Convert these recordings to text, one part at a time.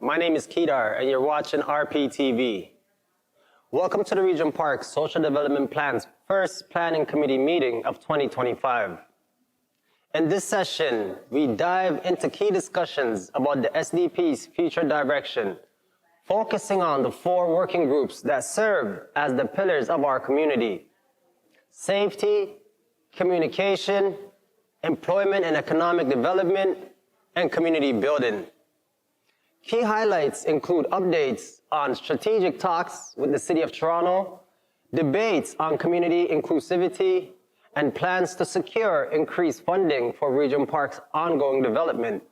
My name is Kedar, and you're watching RPTV. Welcome to the Regent Park Social Development Plan's first Planning Committee meeting of 2025. In this session, we dive into key discussions about the SDP's future direction, focusing on the 4 working groups that serve as the pillars of our community: safety, communication, employment and economic development, and community building. Key highlights include updates on strategic talks with the City of Toronto, debates on community inclusivity, and plans to secure increased funding for Regent Park's ongoing development.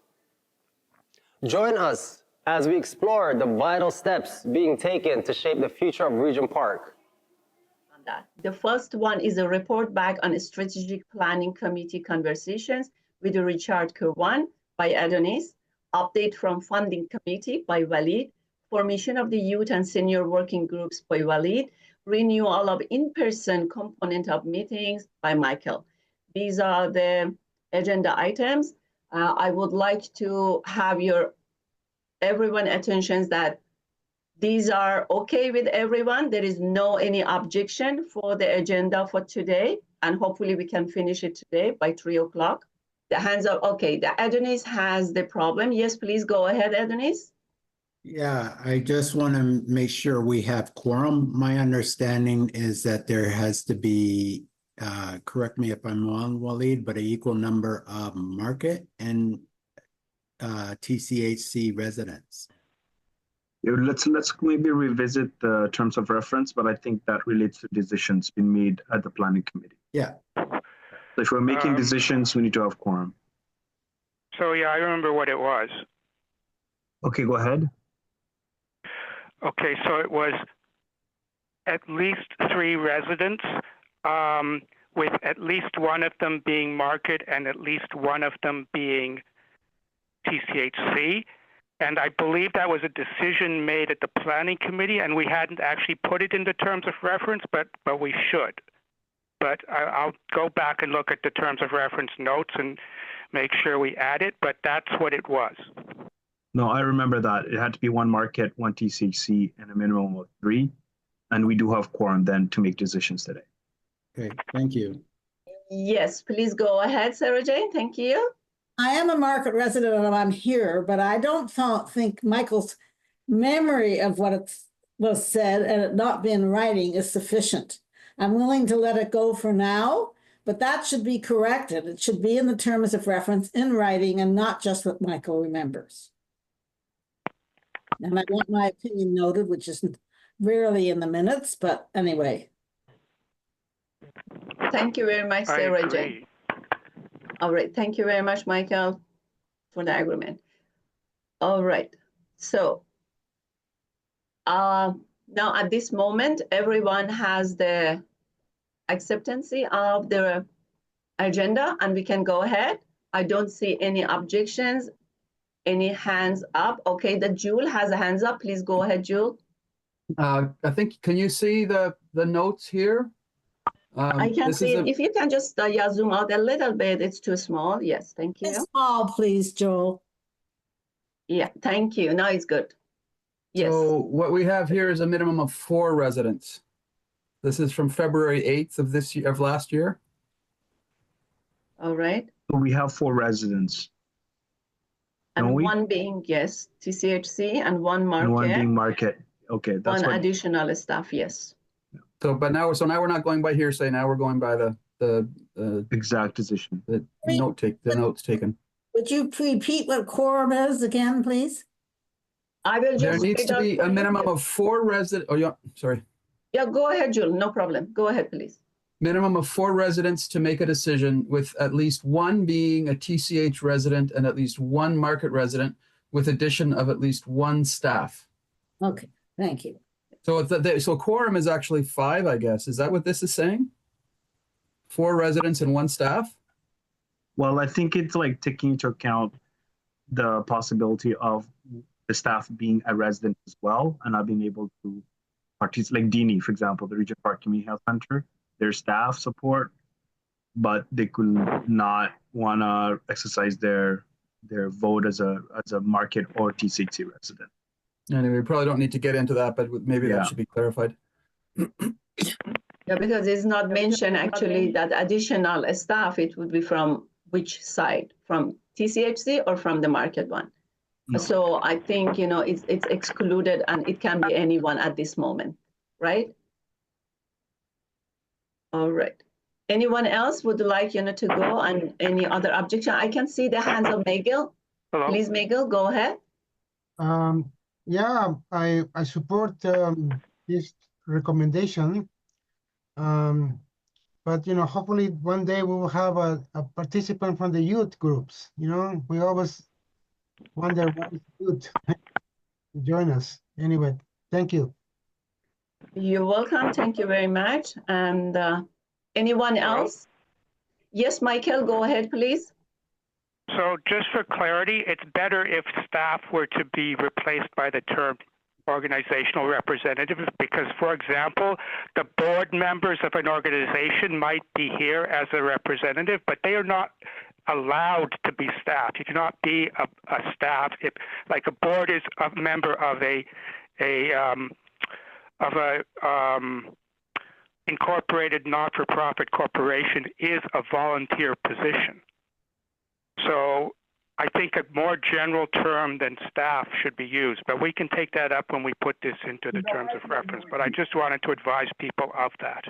Join us as we explore the vital steps being taken to shape the future of Regent Park. The first one is a report back on Strategic Planning Committee conversations with Richard Kirwan by Adonis, update from Funding Committee by Walid, formation of the Youth and Senior Working Groups by Walid, renewal of in-person component of meetings by Michael. These are the agenda items. I would like to have everyone attention that these are okay with everyone. There is no any objection for the agenda for today, and hopefully we can finish it today by 3 o'clock. The hands are okay. The Adonis has the problem. Yes, please go ahead, Adonis. Yeah, I just want to make sure we have quorum. My understanding is that there has to be, correct me if I'm wrong, Walid, but an equal number of market and TCHC residents. Yeah, let's maybe revisit the terms of reference, but I think that relates to decisions being made at the planning committee. Yeah. So if we're making decisions, we need to have quorum. So yeah, I remember what it was. Okay, go ahead. Okay, so it was at least 3 residents, with at least one of them being market and at least one of them being TCHC. And I believe that was a decision made at the planning committee, and we hadn't actually put it in the terms of reference, but we should. But I'll go back and look at the terms of reference notes and make sure we add it, but that's what it was. No, I remember that. It had to be 1 market, 1 TCHC, and a minimum of 3. And we do have quorum then to make decisions today. Okay, thank you. Yes, please go ahead, Sarah Jane. Thank you. I am a market resident and I'm here, but I don't think Michael's memory of what was said and it not being in writing is sufficient. I'm willing to let it go for now, but that should be corrected. It should be in the terms of reference in writing and not just what Michael remembers. And I want my opinion noted, which is rarely in the minutes, but anyway. Thank you very much, Sarah Jane. All right, thank you very much, Michael, for the agreement. All right, so now at this moment, everyone has the acceptance of the agenda and we can go ahead. I don't see any objections, any hands up. Okay, the Jewel has a hands up. Please go ahead, Jewel. I think, can you see the notes here? I can see it. If you can just zoom out a little bit, it's too small. Yes, thank you. It's small, please, Joel. Yeah, thank you. Now it's good. Yes. So what we have here is a minimum of 4 residents. This is from February 8th of this year, of last year. All right. So we have 4 residents. And one being, yes, TCHC and 1 market. And 1 being market. Okay, that's 1 additional staff, yes. So, but now we're not going by hearsay. Now we're going by the exact decision. The notes taken. Would you repeat what quorum is again, please? I will just. There needs to be a minimum of 4 residents. Oh, yeah, sorry. Yeah, go ahead, Jules. No problem. Go ahead, please. Minimum of 4 residents to make a decision, with at least 1 being a TCH resident and at least 1 market resident, with addition of at least 1 staff. Okay, thank you. So so quorum is actually 5, I guess. Is that what this is saying? 4 residents and 1 staff? Well, I think it's like taking into account the possibility of the staff being a resident as well and not being able to participate. Like Dini, for example, the Regent Park Community Health Center, their staff support, but they could not want to exercise their vote as a market or TCHC resident. Anyway, we probably don't need to get into that, but maybe Yeah. that should be clarified. Yeah, because it's not mentioned actually that additional staff, it would be from which side? From TCHC or from the market one? No. So I think, it's excluded and it can be anyone at this moment, right? All right. Anyone else would like, to go on any other objection? I can see the hands of Miguel. Hello? Please, Miguel, go ahead. Yeah, I support this recommendation. But hopefully one day we will have a participant from the youth groups. We always wonder what is youth to join us. Anyway, thank you. You're welcome. Thank you very much. And anyone else? Yes, Michael, go ahead, please. So just for clarity, it's better if staff were to be replaced by the term organizational representatives because, for example, the board members of an organization might be here as a representative, but they are not allowed to be staff. You cannot be a staff if, like, a board is a member of a incorporated not-for-profit corporation is a volunteer position. So I think a more general term than staff should be used, but we can take that up when we put this into the terms of reference. But I just wanted to advise people of that.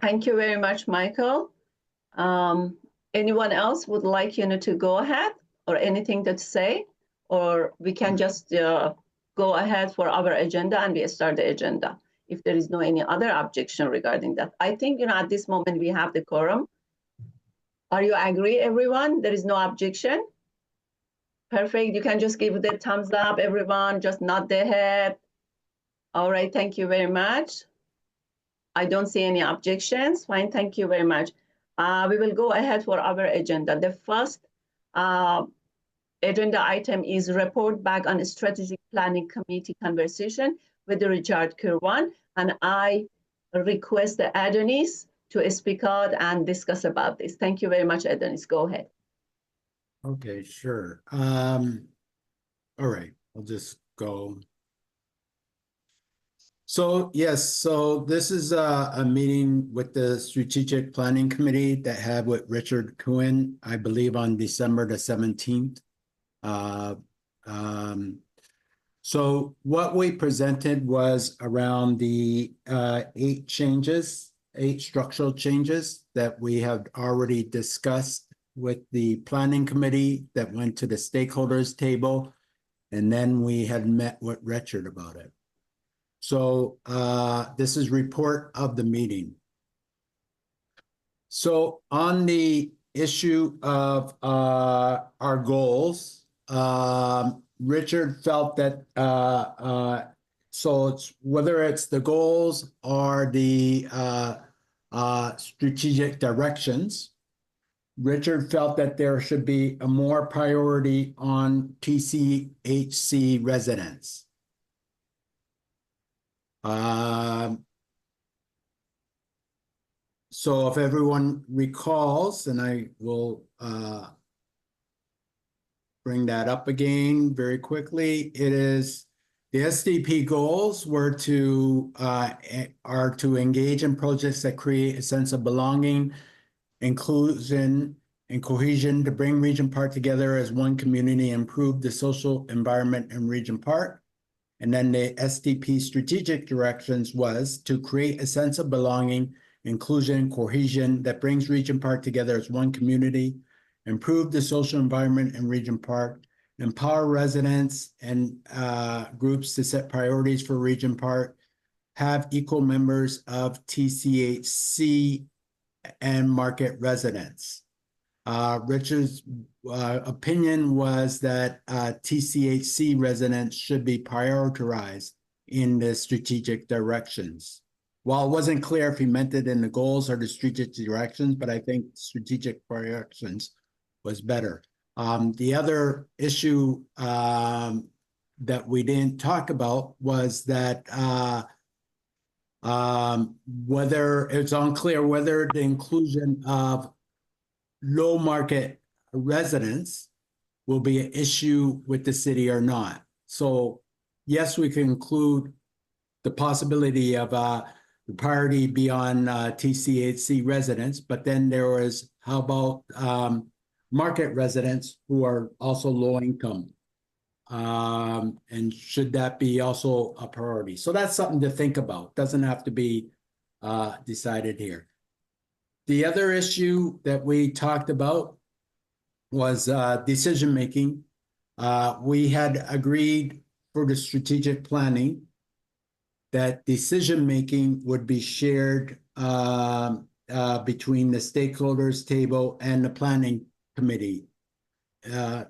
Thank you very much, Michael. Anyone else would like to go ahead or anything to say? Or we can just go ahead for our agenda and we start the agenda if there is no any other objection regarding that. I think, at this moment we have the quorum. Are you agree, everyone? There is no objection? Perfect. You can just give the thumbs up, everyone. Just nod their head. All right. Thank you very much. I don't see any objections. Fine. Thank you very much. We will go ahead for our agenda. The first agenda item is report back on a strategic planning committee conversation with Richard Kirwan. And I request the Adonis to speak out and discuss about this. Thank you very much, Adonis. Go ahead. Okay, sure. All right, I'll just go. So yes, so this is a meeting with the Strategic Planning Committee that had with Richard Cohen, I believe on December the 17th. So what we presented was around the 8 structural changes that we have already discussed with the planning committee that went to the stakeholders table. And then we had met with Richard about it. So this is report of the meeting. So on the issue of our goals, Richard felt that so it's whether it's the goals or the strategic directions, Richard felt that there should be a more priority on TCHC residents. So if everyone recalls, and I will bring that up again very quickly, it is the SDP goals are to engage in projects that create a sense of belonging, inclusion, and cohesion to bring Regent Park together as one community, improve the social environment in Regent Park. And then the SDP strategic directions was to create a sense of belonging, inclusion, cohesion that brings Regent Park together as one community, improve the social environment in Regent Park, empower residents and groups to set priorities for Regent Park, have equal members of TCHC and market residents. Richard's opinion was that TCHC residents should be prioritized in the strategic directions. While it wasn't clear if he meant it in the goals or the strategic directions, but I think strategic directions was better. The other issue that we didn't talk about was that whether it's unclear whether the inclusion of low market residents will be an issue with the city or not. So yes, we can include the possibility of the priority beyond TCHC residents, but then there was, how about market residents who are also low income? And should that be also a priority? So that's something to think about. Doesn't have to be decided here. The other issue that we talked about was decision-making. We had agreed for the strategic planning that decision-making would be shared between the stakeholders table and the planning committee,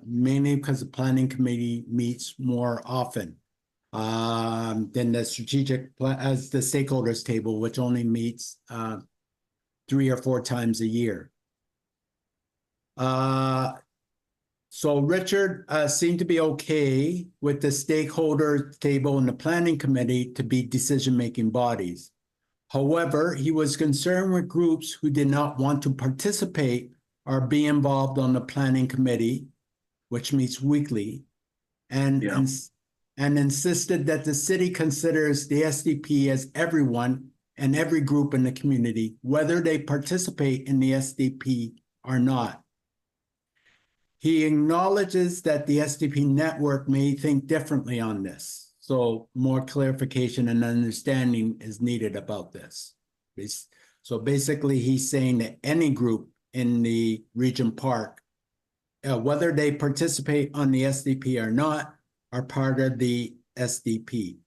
mainly because the planning committee meets more often than the strategic as the stakeholders table, which only meets 3 or 4 times a year. So Richard seemed to be okay with the stakeholder table and the planning committee to be decision-making bodies. However, he was concerned with groups who did not want to participate or be involved on the planning committee, which meets weekly, and insisted that the city considers the SDP as everyone and every group in the community, whether they participate in the SDP or not. He acknowledges that the SDP network may think differently on this, so more clarification and understanding is needed about this. So basically, he's saying that any group in the Regent Park, whether they participate on the SDP or not, are part of the SDP.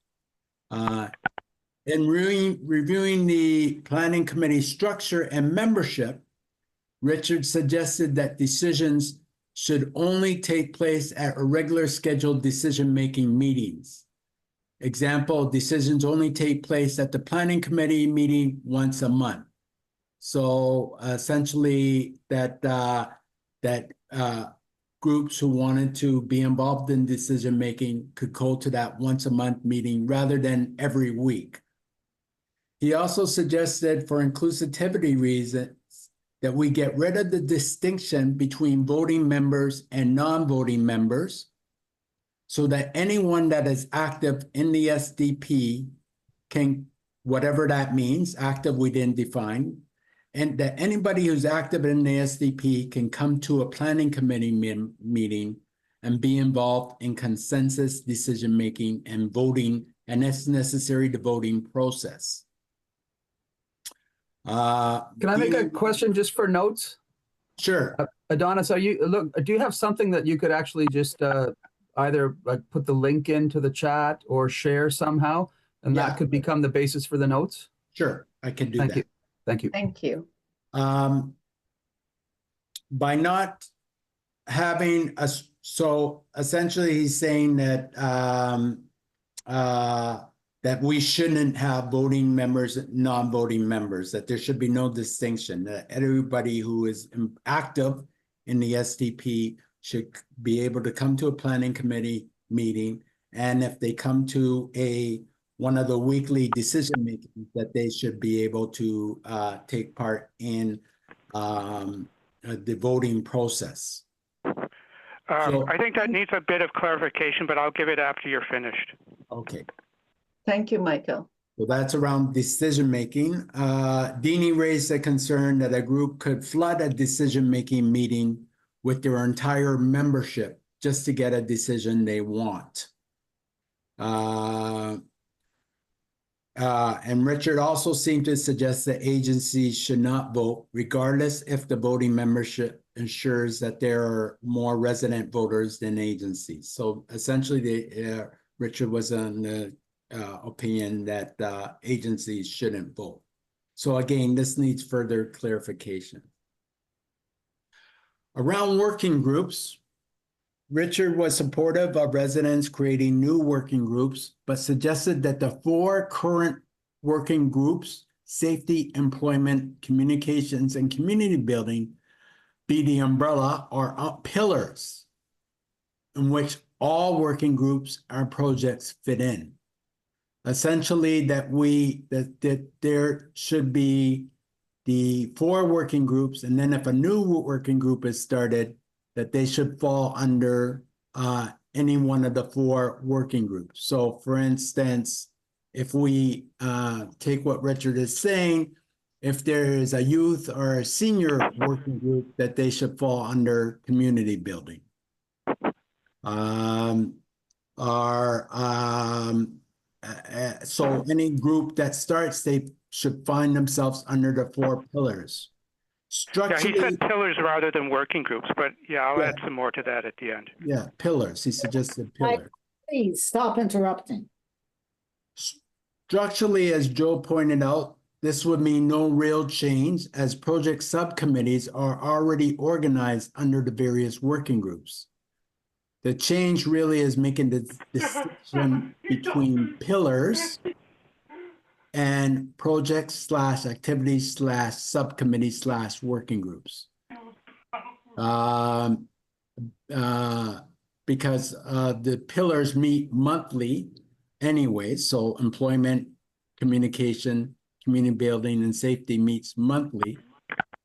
In reviewing the planning committee structure and membership, Richard suggested that decisions should only take place at regular scheduled decision-making meetings. Example, decisions only take place at the planning committee meeting once a month. So essentially that groups who wanted to be involved in decision-making could go to that once a month meeting rather than every week. He also suggested for inclusivity reasons that we get rid of the distinction between voting members and non-voting members so that anyone that is active in the SDP can, whatever that means, active we didn't define, and that anybody who's active in the SDP can come to a planning committee meeting and be involved in consensus decision-making and voting, and if necessary, the voting process. Can I make a question just for notes? Sure. Adonis, do you have something that you could actually just either like put the link into the chat or share somehow, and that could become the basis for the notes? Sure, I can do that. Thank you. Thank you. By not having so essentially he's saying that that we shouldn't have voting members, non-voting members, that there should be no distinction, that everybody who is active in the SDP should be able to come to a planning committee meeting. And if they come to one of the weekly decision makings, that they should be able to take part in the voting process. I think that needs a bit of clarification, but I'll give it after you're finished. Okay. Thank you, Michael. So that's around decision-making. Deanie raised a concern that a group could flood a decision-making meeting with their entire membership just to get a decision they want. And Richard also seemed to suggest that agencies should not vote, regardless if the voting membership ensures that there are more resident voters than agencies. So essentially, Richard was on the opinion that agencies shouldn't vote. So again, this needs further clarification. Around working groups, Richard was supportive of residents creating new working groups, but suggested that the 4 current working groups, safety, employment, communications, and community building, be the umbrella or pillars in which all working groups or projects fit in. Essentially, that there should be the 4 working groups, and then if a new working group is started, that they should fall under any one of the 4 working groups. So for instance, if we take what Richard is saying, if there is a youth or a senior working group, that they should fall under community building. So any group that starts, they should find themselves under the 4 pillars. Yeah, he Structurally, said pillars rather than working groups, but yeah, I'll Yeah. add some more to that at the end. yeah, pillars. He suggested pillars. Please stop interrupting. Structurally, as Joe pointed out, this would mean no real change as project subcommittees are already organized under the various working groups. The change really is making the distinction between pillars and projects / activities / subcommittees / working groups. Because the pillars meet monthly anyway, so employment, communication, community building, and safety meets monthly,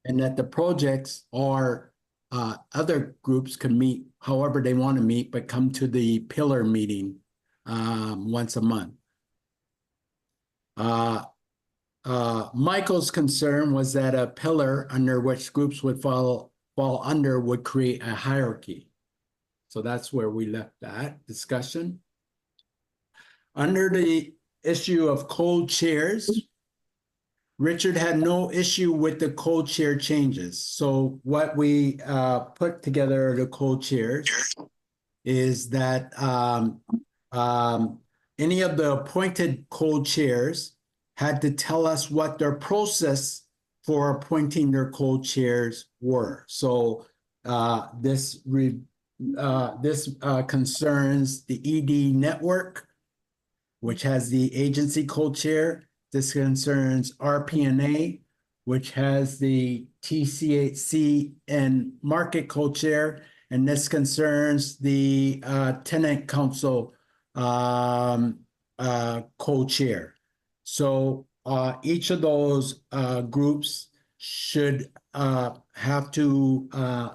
and that the projects or other groups can meet however they want to meet, but come to the pillar meeting once a month. Michael's concern was that a pillar under which groups would fall under would create a hierarchy. So that's where we left that discussion. Under the issue of co-chairs, Richard had no issue with the co-chair changes. So what we put together the co-chairs is that any of the appointed co-chairs had to tell us what their process for appointing their co-chairs were. So this concerns the ED network, which has the agency co-chair. This concerns RPNA, which has the TCHC and market co-chair. And this concerns the tenant council co-chair. So each of those groups should have to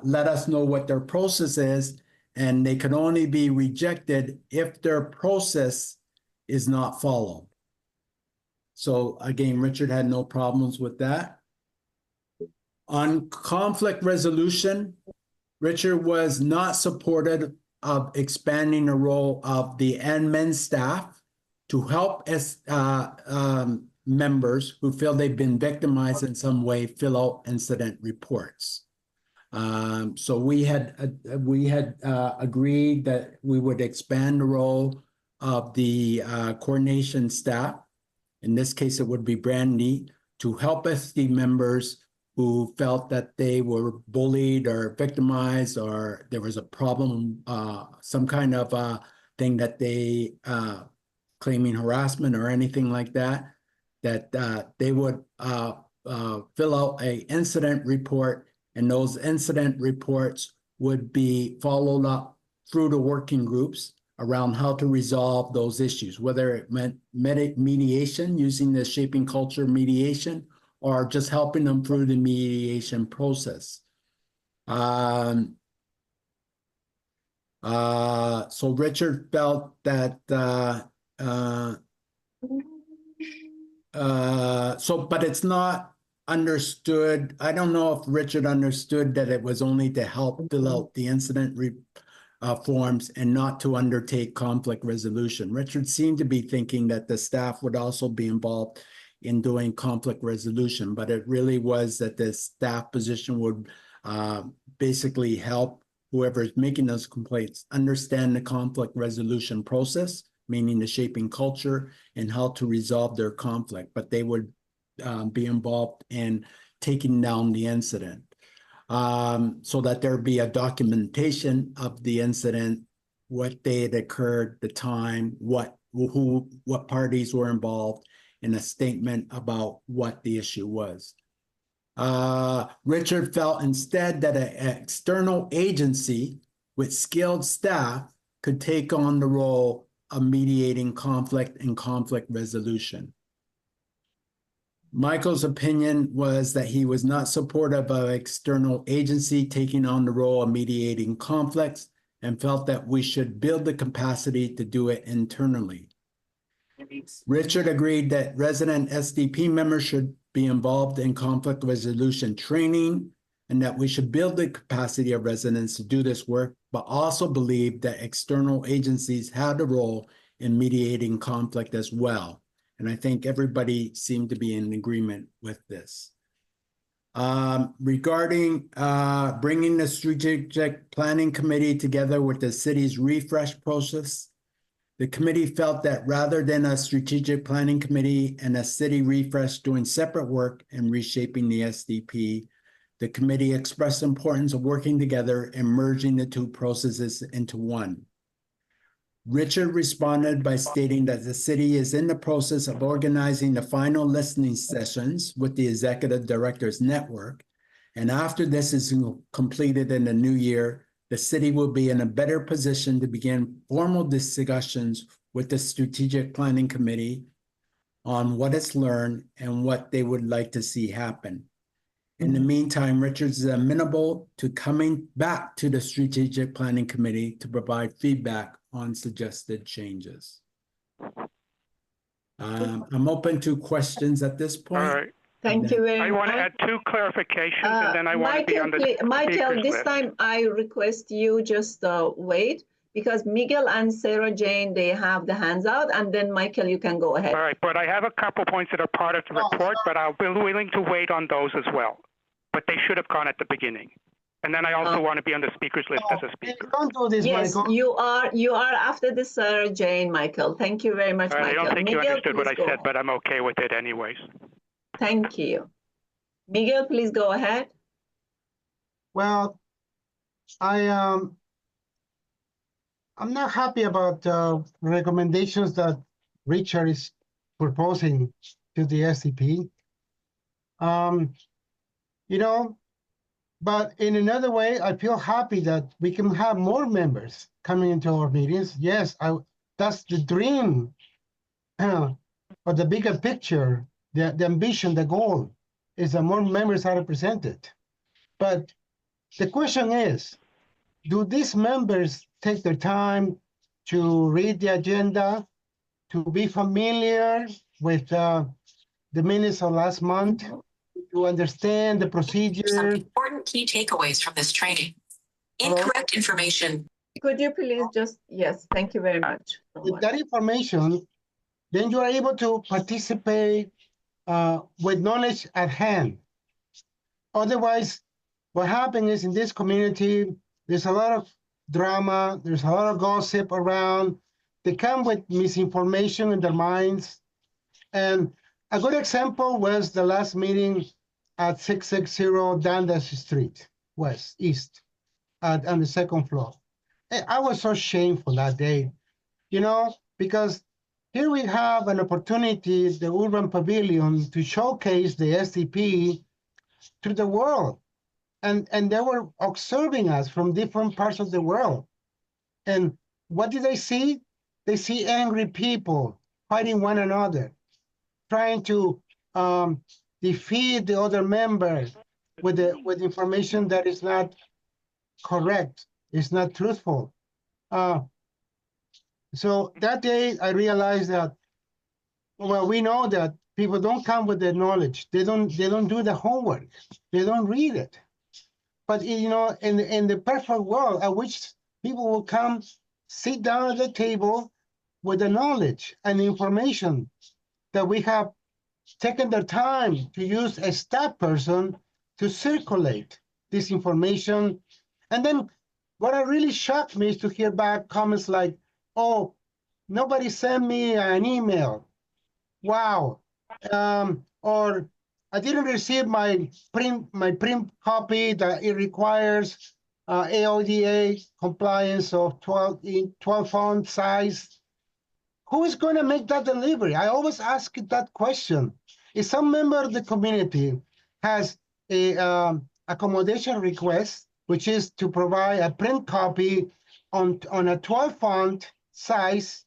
let us know what their process is, and they can only be rejected if their process is not followed. So again, Richard had no problems with that. On conflict resolution, Richard was not supportive of expanding the role of the admin staff to help members who feel they've been victimized in some way fill out incident reports. So we had agreed that we would expand the role of the coordination staff. In this case, it would be Brandy, to help SD members who felt that they were bullied or victimized, or there was a problem, some kind of thing that they claiming harassment or anything like that, that they would fill out an incident report, and those incident reports would be followed up through the working groups around how to resolve those issues, whether it meant mediation, using the shaping culture mediation, or just helping them through the mediation process. So Richard felt that, but it's not understood. I don't know if Richard understood that it was only to help fill out the incident forms and not to undertake conflict resolution. Richard seemed to be thinking that the staff would also be involved in doing conflict resolution, but it really was that the staff position would basically help whoever's making those complaints understand the conflict resolution process, meaning the shaping culture and how to resolve their conflict, but they would be involved in taking down the incident. So that there be a documentation of the incident, what day it occurred, the time, what parties were involved, and a statement about what the issue was. Richard felt instead that an external agency with skilled staff could take on the role of mediating conflict and conflict resolution. Michael's opinion was that he was not supportive of an external agency taking on the role of mediating conflicts, and felt that we should build the capacity to do it internally. Richard agreed that resident SDP members should be involved in conflict resolution training and that we should build the capacity of residents to do this work, but also believed that external agencies had a role in mediating conflict as well. And I think everybody seemed to be in agreement with this. Regarding bringing the strategic planning committee together with the city's refresh process, the committee felt that rather than a strategic planning committee and a city refresh doing separate work and reshaping the SDP, the committee expressed the importance of working together and merging the two processes into one. Richard responded by stating that the city is in the process of organizing the final listening sessions with the Executive Directors Network. And after this is completed in the new year, the city will be in a better position to begin formal discussions with the Strategic Planning Committee on what it's learned and what they would like to see happen. In the meantime, Richards is amenable to coming back to the Strategic Planning Committee to provide feedback on suggested changes. I'm open to questions at this point. All right. Thank you very much. I want to add two clarifications, and then I want to be on the Michael, speakers this list. time I request you just wait, because Miguel and Sarah Jane, they have the hands out, and then Michael, you can go ahead. All right, but I have a couple points that are part of the report, but I'll be willing to wait on those as well. But they should have gone at the beginning. And then I also want to be on the speakers list as a speaker. Don't do this, Yes, Michael. you are after the Sarah Jane, Michael. Thank you very much, All right, I Michael. don't think you Miguel, understood what please I go said, ahead. but I'm okay with it anyways. Thank you. Miguel, please go ahead. Well, I'm not happy about recommendations that Richard is proposing to the SDP. You know, but in another way, I feel happy that we can have more members coming into our meetings. Yes, that's the dream, but the bigger picture, the ambition, the goal is that more members are represented. But the question is, do these members take their time to read the agenda, to be familiar with the minutes of last month, to understand the procedure? Some important key takeaways from this training. Incorrect information. Could you please just, yes, thank you very much. With that information, then you are able to participate with knowledge at hand. Otherwise, what happens is in this community, there's a lot of drama, there's a lot of gossip around. They come with misinformation in their minds. And a good example was the last meeting at 660 Dundas Street, East, on the second floor. And I was so shameful that day, you know, because here we have an opportunity, the Urban Pavilion, to showcase the SDP to the world. And they were observing us from different parts of the world. And what did they see? They see angry people fighting one another, trying to defeat the other member with information that is not correct, it's not truthful. So that day I realized that, well, we know that people don't come with the knowledge. They don't do the homework. They don't read it. But you know, in the perfect world, I wish people will come, sit down at the table with the knowledge and the information that we have taken the time to use a staff person to circulate this information. And then what really shocked me is to hear back comments like, oh, nobody sent me an email. Wow. Or I didn't receive my print copy that it requires AODA compliance of 12 font size. Who is going to make that delivery? I always ask that question. If some member of the community has a accommodation request, which is to provide a print copy on a 12 font size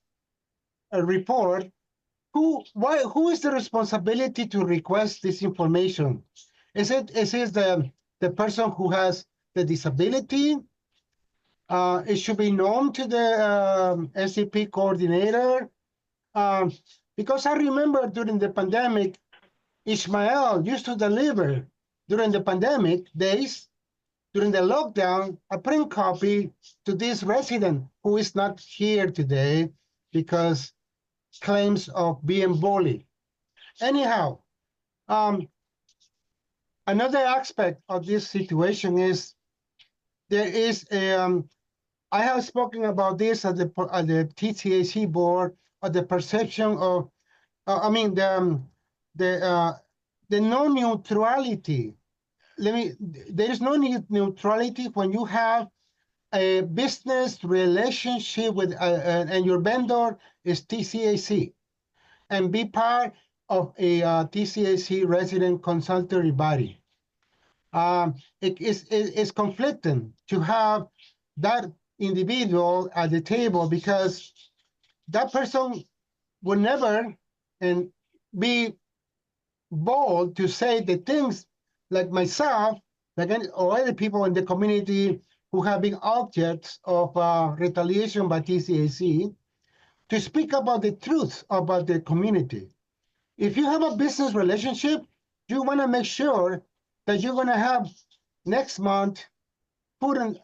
report, who is the responsibility to request this information? Is it the person who has the disability? It should be known to the SDP coordinator. Because I remember during the pandemic, Ishmael used to deliver during the pandemic days, during the lockdown, a print copy to this resident who is not here today because claims of being bullied. Anyhow, another aspect of this situation is there is a, I have spoken about this at the TCHC board, of the perception of, the non-neutrality. There is no neutrality when you have a business relationship with, and your vendor is TCHC, and be part of a TCHC resident consultancy body. It's conflicting to have that individual at the table because that person would never and be bold to say the things like myself, like or other people in the community who have been objects of retaliation by TCHC, to speak about the truth about the community. If you have a business relationship, you want to make sure that you're going to have next month put in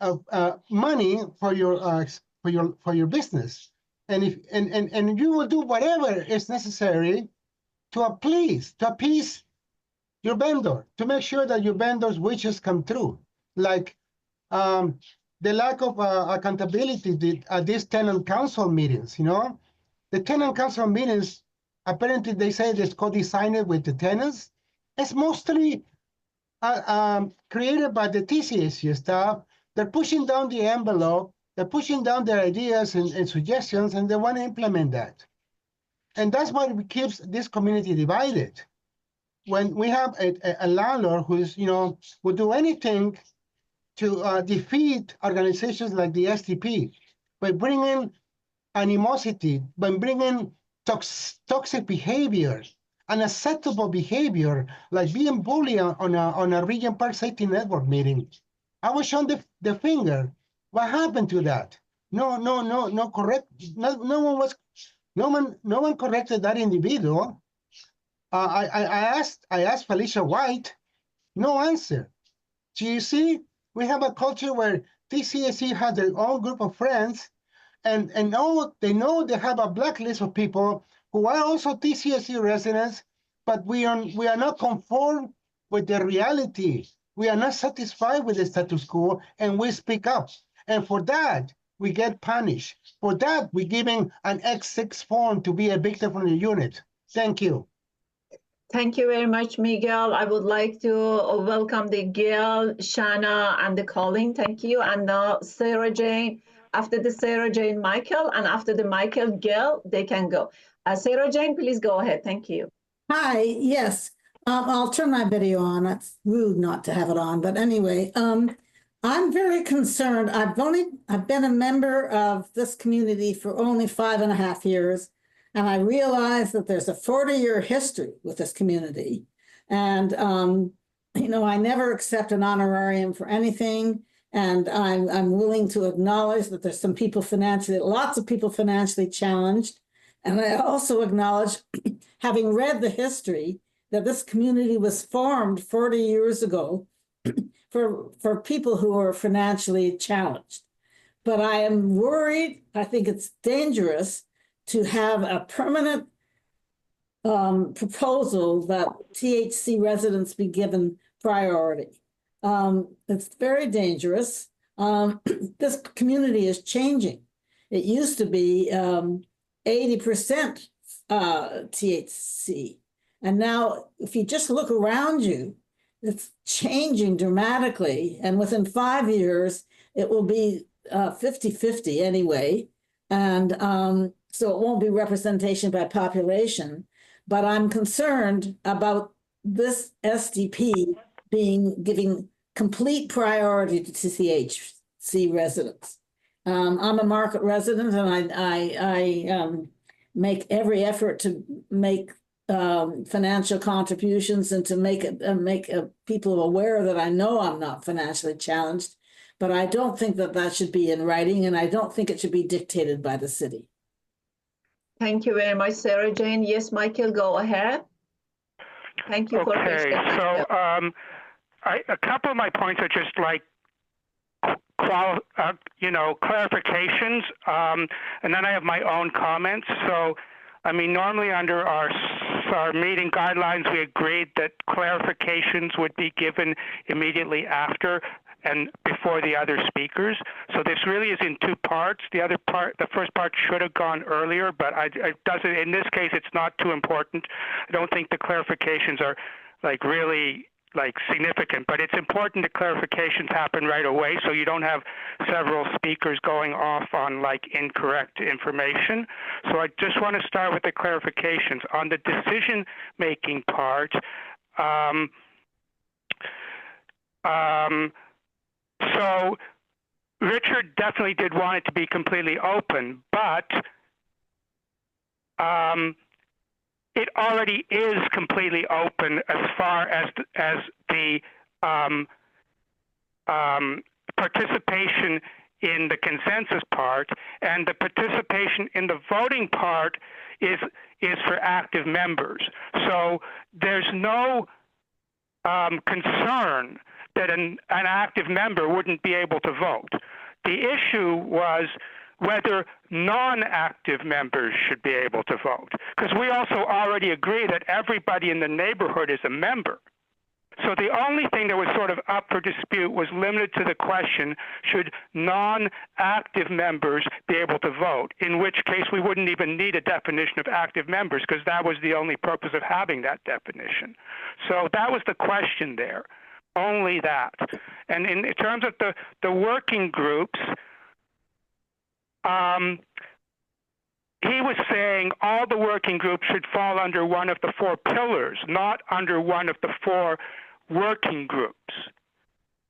money for your business, and if and you will do whatever is necessary to appease your vendor, to make sure that your vendor's wishes come true, like the lack of accountability at these tenant council meetings. The tenant council meetings, apparently they say it's co-designed with the tenants. It's mostly created by the TCHC staff. They're pushing down the envelope, they're pushing down their ideas and suggestions, and they want to implement that. And that's what keeps this community divided. When we have a landlord who is, will do anything to defeat organizations like the SDP by bringing animosity, by bringing toxic behavior, unacceptable behavior, like being bullied on a Regent Park Safety Network meeting. I was shown the finger. What happened to that? No, correct. No one corrected that individual. I asked Felicia White, no answer. So you see, we have a culture where TCHC has their own group of friends, and they know they have a blacklist of people who are also TCHC residents, but we are not conformed with the reality. We are not satisfied with the status quo, and we speak up. And for that, we get punished. For that, we're giving an X6 form to be evicted from the unit. Thank you. Thank you very much, Miguel. I would like to welcome the Gail, Shanna, and the Colin. Thank you. And now Sarah Jane. After the Sarah Jane, Michael, and after the Michael, Gail, they can go. Sarah Jane, please go ahead. Thank you. Hi, yes. I'll turn my video on. It's rude not to have it on, but anyway, I'm very concerned. I've been a member of this community for only 5.5 years, and I realize that there's a 40-year history with this community. And I never accept an honorarium for anything, and I'm willing to acknowledge that there's some people lots of people financially challenged. And I also acknowledge, having read the history, that this community was formed 40 years ago for people who are financially challenged. But I am worried, I think it's dangerous to have a permanent proposal that THC residents be given priority. It's very dangerous. This community is changing. It used to be 80% THC. And now, if you just look around you, it's changing dramatically. And within 5 years, it will be 50-50 anyway. And so it won't be representation by population. But I'm concerned about this SDP giving complete priority to TCHC residents. I'm a market resident, and I make every effort to make financial contributions and to make people aware that I know I'm not financially challenged. But I don't think that that should be in writing, and I don't think it should be dictated by the city. Thank you very much, Sarah Jane. Yes, Michael, go ahead. Thank you for Okay, stepping so up. a couple of my points are just like clarifications, and then I have my own comments. So, I mean, normally under our meeting guidelines, we agreed that clarifications would be given immediately after and before the other speakers. So this really is in two parts. The first part should have gone earlier, but in this case, it's not too important. I don't think the clarifications are really significant, but it's important that clarifications happen right away so you don't have several speakers going off on incorrect information. So I just want to start with the clarifications. On the decision-making part, so Richard definitely did want it to be completely open, but it already is completely open as far as the participation in the consensus part, and the participation in the voting part is for active members. So there's no concern that an active member wouldn't be able to vote. The issue was whether non-active members should be able to vote, because we also already agree that everybody in the neighborhood is a member. So the only thing that was sort of up for dispute was limited to the question, should non-active members be able to vote, in which case we wouldn't even need a definition of active members, because that was the only purpose of having that definition. So that was the question there, only that. And in terms of the working groups, he was saying all the working groups should fall under one of the four pillars, not under one of the four working groups.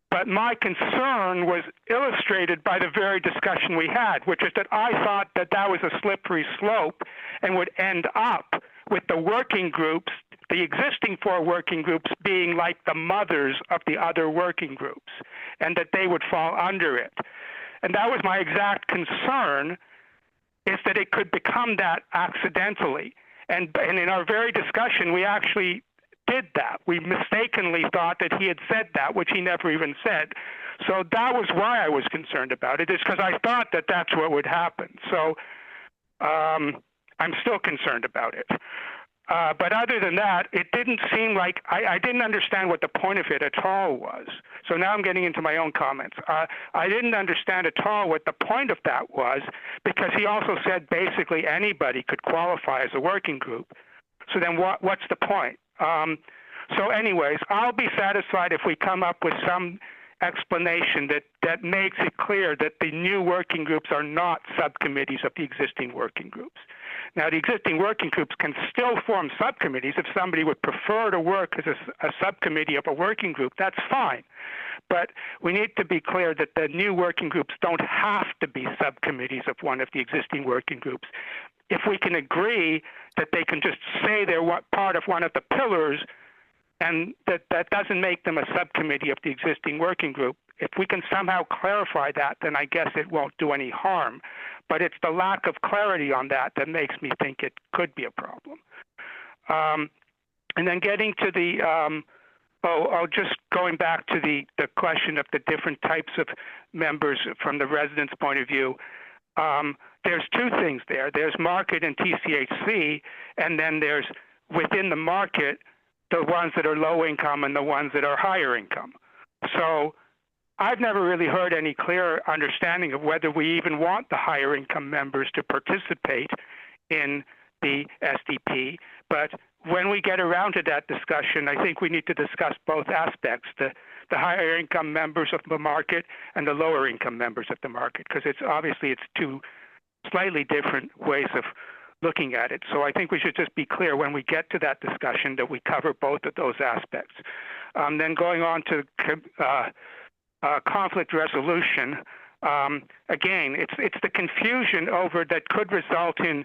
But my concern was illustrated by the very discussion we had, which is that I thought that that was a slippery slope and would end up with the working groups, the existing four working groups, being like the mothers of the other working groups, and that they would fall under it. And that was my exact concern, is that it could become that accidentally. And in our very discussion, we actually did that. We mistakenly thought that he had said that, which he never even said. So that was why I was concerned about it, is because I thought that that's what would happen. So I'm still concerned about it. But other than that, it didn't seem like, I didn't understand what the point of it at all was. So now I'm getting into my own comments. I didn't understand at all what the point of that was, because he also said basically anybody could qualify as a working group. So then what's the point? So anyways, I'll be satisfied if we come up with some explanation that makes it clear that the new working groups are not subcommittees of the existing working groups. Now, the existing working groups can still form subcommittees. If somebody would prefer to work as a subcommittee of a working group, that's fine. But we need to be clear that the new working groups don't have to be subcommittees of one of the existing working groups. If we can agree that they can just say they're part of one of the pillars, and that doesn't make them a subcommittee of the existing working group, if we can somehow clarify that, then I guess it won't do any harm. But it's the lack of clarity on that makes me think it could be a problem. And then getting to the, just going back to the question of the different types of members from the residents' point of view, there's two things there. There's market and TCHC, and then there's within the market, the ones that are low income and the ones that are higher income. So I've never really heard any clear understanding of whether we even want the higher income members to participate in the SDP. But when we get around to that discussion, I think we need to discuss both aspects, the higher income members of the market and the lower income members of the market, because it's two slightly different ways of looking at it. So I think we should just be clear when we get to that discussion that we cover both of those aspects. Then going on to conflict resolution, again, it's the confusion over that could result in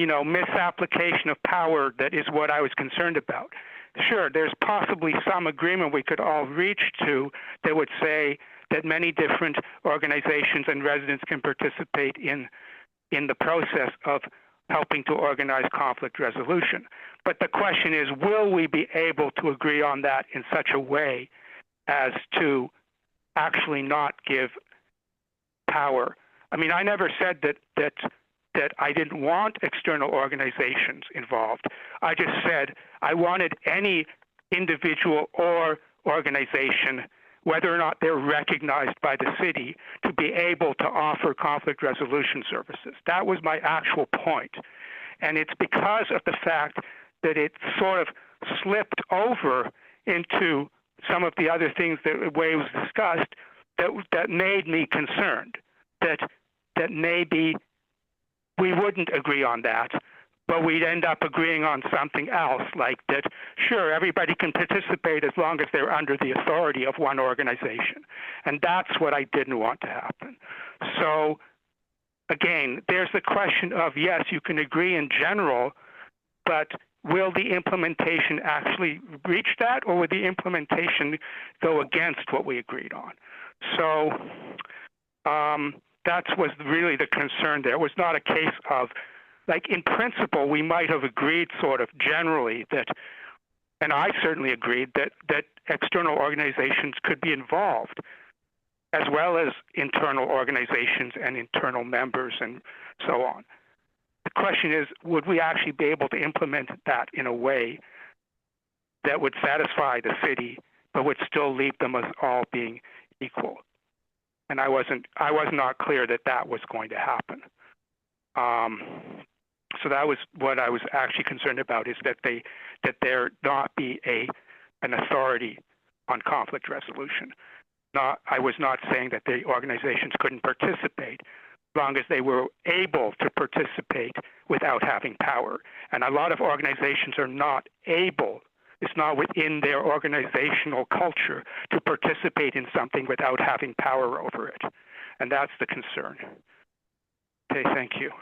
misapplication of power that is what I was concerned about. Sure, there's possibly some agreement we could all reach to that would say that many different organizations and residents can participate in the process of helping to organize conflict resolution. But the question is, will we be able to agree on that in such a way as to actually not give power? I mean, I never said that I didn't want external organizations involved. I just said I wanted any individual or organization, whether or not they're recognized by the city, to be able to offer conflict resolution services. That was my actual point. And it's because of the fact that it sort of slipped over into some of the other things that the way it was discussed that made me concerned that maybe we wouldn't agree on that, but we'd end up agreeing on something else, like that, sure, everybody can participate as long as they're under the authority of one organization. And that's what I didn't want to happen. So again, there's the question of, yes, you can agree in general, but will the implementation actually reach that, or will the implementation go against what we agreed on? So that was really the concern there. It was not a case of, like, in principle, we might have agreed sort of generally that, and I certainly agreed that external organizations could be involved, as well as internal organizations and internal members and so on. The question is, would we actually be able to implement that in a way that would satisfy the city, but would still leave them as all being equal? And I was not clear that was going to happen. So that was what I was actually concerned about, is that there not be an authority on conflict resolution. I was not saying that the organizations couldn't participate, as long as they were able to participate without having power. And a lot of organizations are not able. It's not within their organizational culture to participate in something without having power over it. And that's the concern. Okay, thank you.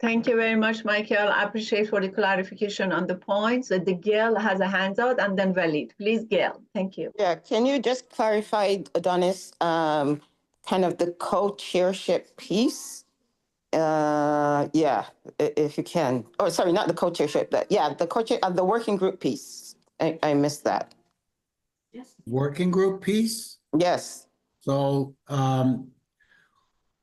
Thank you very much, Michael. I appreciate for the clarification on the points. The Gail has a hands out, and then Walid. Please, Gail. Thank you. Yeah, can you just clarify, Adonis, kind of the co-chairship piece? Yeah, if you can. Oh, sorry, not the co-chairship, but yeah, the co-chair of the working group piece. I missed that. Yes. Working group piece? Yes. So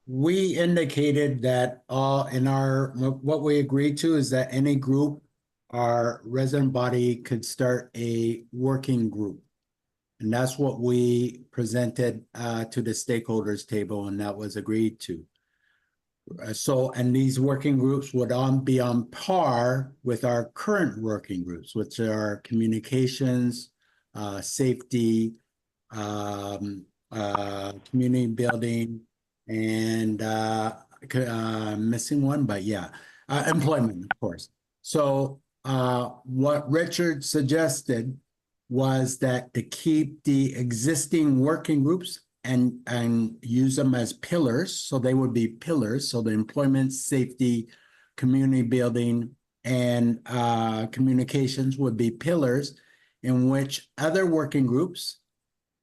we indicated that what we agreed to is that any group, our resident body could start a working group. And that's what we presented to the stakeholders table, and that was agreed to. And these working groups would be on par with our current working groups, which are communications, safety, community building, and missing one, but yeah, employment, of course. So what Richard suggested was that to keep the existing working groups and use them as pillars, so they would be pillars, so the employment, safety, community building, and communications would be pillars, in which other working groups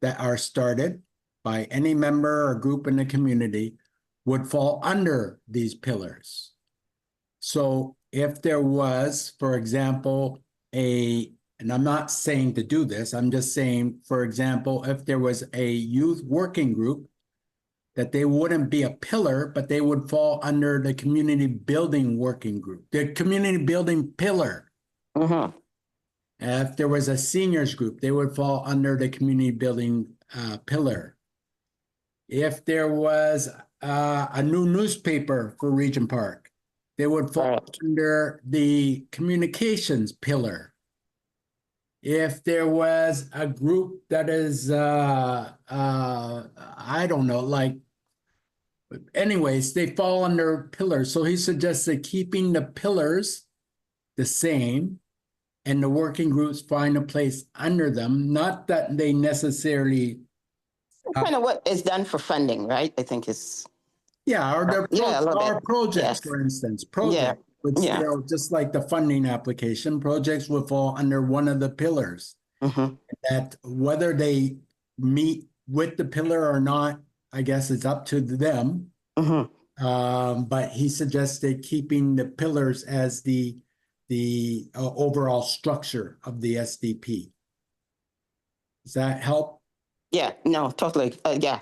that are started by any member or group in the community would fall under these pillars. So if there was, for example, and I'm not saying to do this, I'm just saying, for example, if there was a youth working group, that they wouldn't be a pillar, but they would fall under the community building working group, the community building pillar. Mm-hmm. If there was a seniors group, they would fall under the community building pillar. If there was a new newspaper for Regent Park, they would fall under the communications pillar. If there was a group that is, I don't know, like, anyways, they fall under pillars. So he suggested keeping the pillars the same and the working groups find a place under them. Not that they necessarily. Kind of what is done for funding, right? I think is. Yeah, or their projects, yes. for instance, projects. But Yeah. still, just like the funding application, projects would fall under one of the pillars. That whether they meet with the pillar or not, I guess it's up to them. But he suggested keeping the pillars as the overall structure of the SDP. Does that help? Yeah, no, totally. Yeah,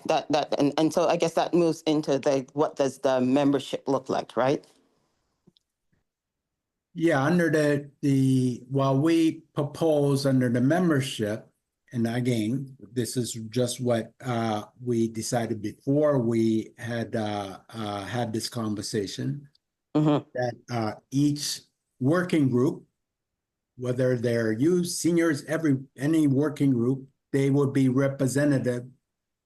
and so I guess that moves into what does the membership look like, right? Yeah, under while we propose under the membership, and again, this is just what we decided before we had had this conversation, that each working group, whether they're youth, seniors, any working group, they would be representative.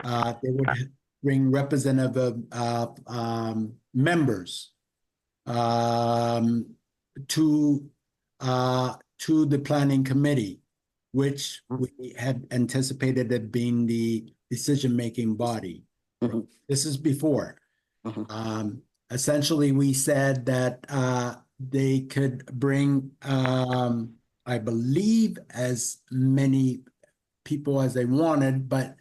They would bring representative members to the planning committee, which we had anticipated it being the decision-making body. This is before. Essentially, we said that they could bring, I believe, as many people as they wanted, but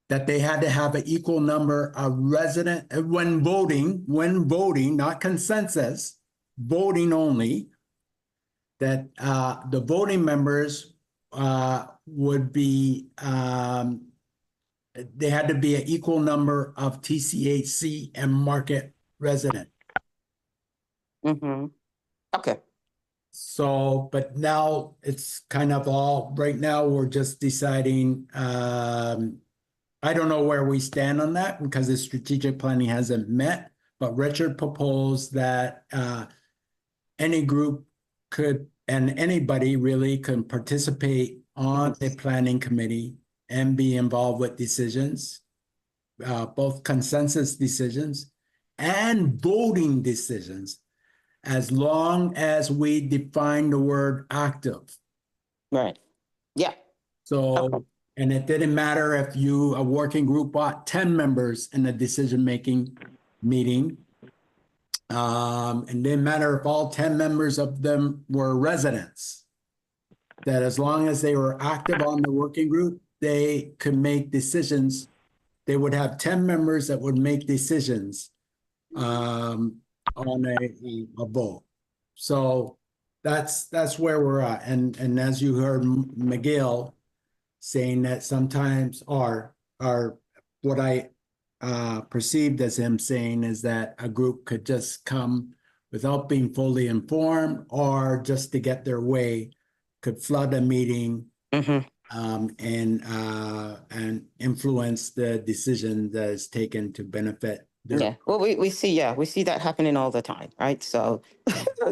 that they had to have an equal number of resident when voting, not consensus, voting only, that the voting members would be, they had to be an equal number of TCHC and market resident. Okay. So, but now it's kind of all, right now we're just deciding, I don't know where we stand on that because the strategic planning hasn't met, but Richard proposed that any group could, and anybody really can participate on the planning committee and be involved with decisions, both consensus decisions and voting decisions, as long as we define the word active. Right. Yeah. So, and it didn't matter if a working group bought 10 members in a decision-making meeting. And didn't matter if all 10 members of them were residents. That as long as they were active on the working group, they could make decisions. They would have 10 members that would make decisions on a vote. So that's where we're at. And as you heard Miguel saying that sometimes what I perceived as him saying is that a group could just come without being fully informed or just to get their way, could flood a meeting and influence the decision that is taken to benefit their. Yeah. Well, we see that happening all the time, right? So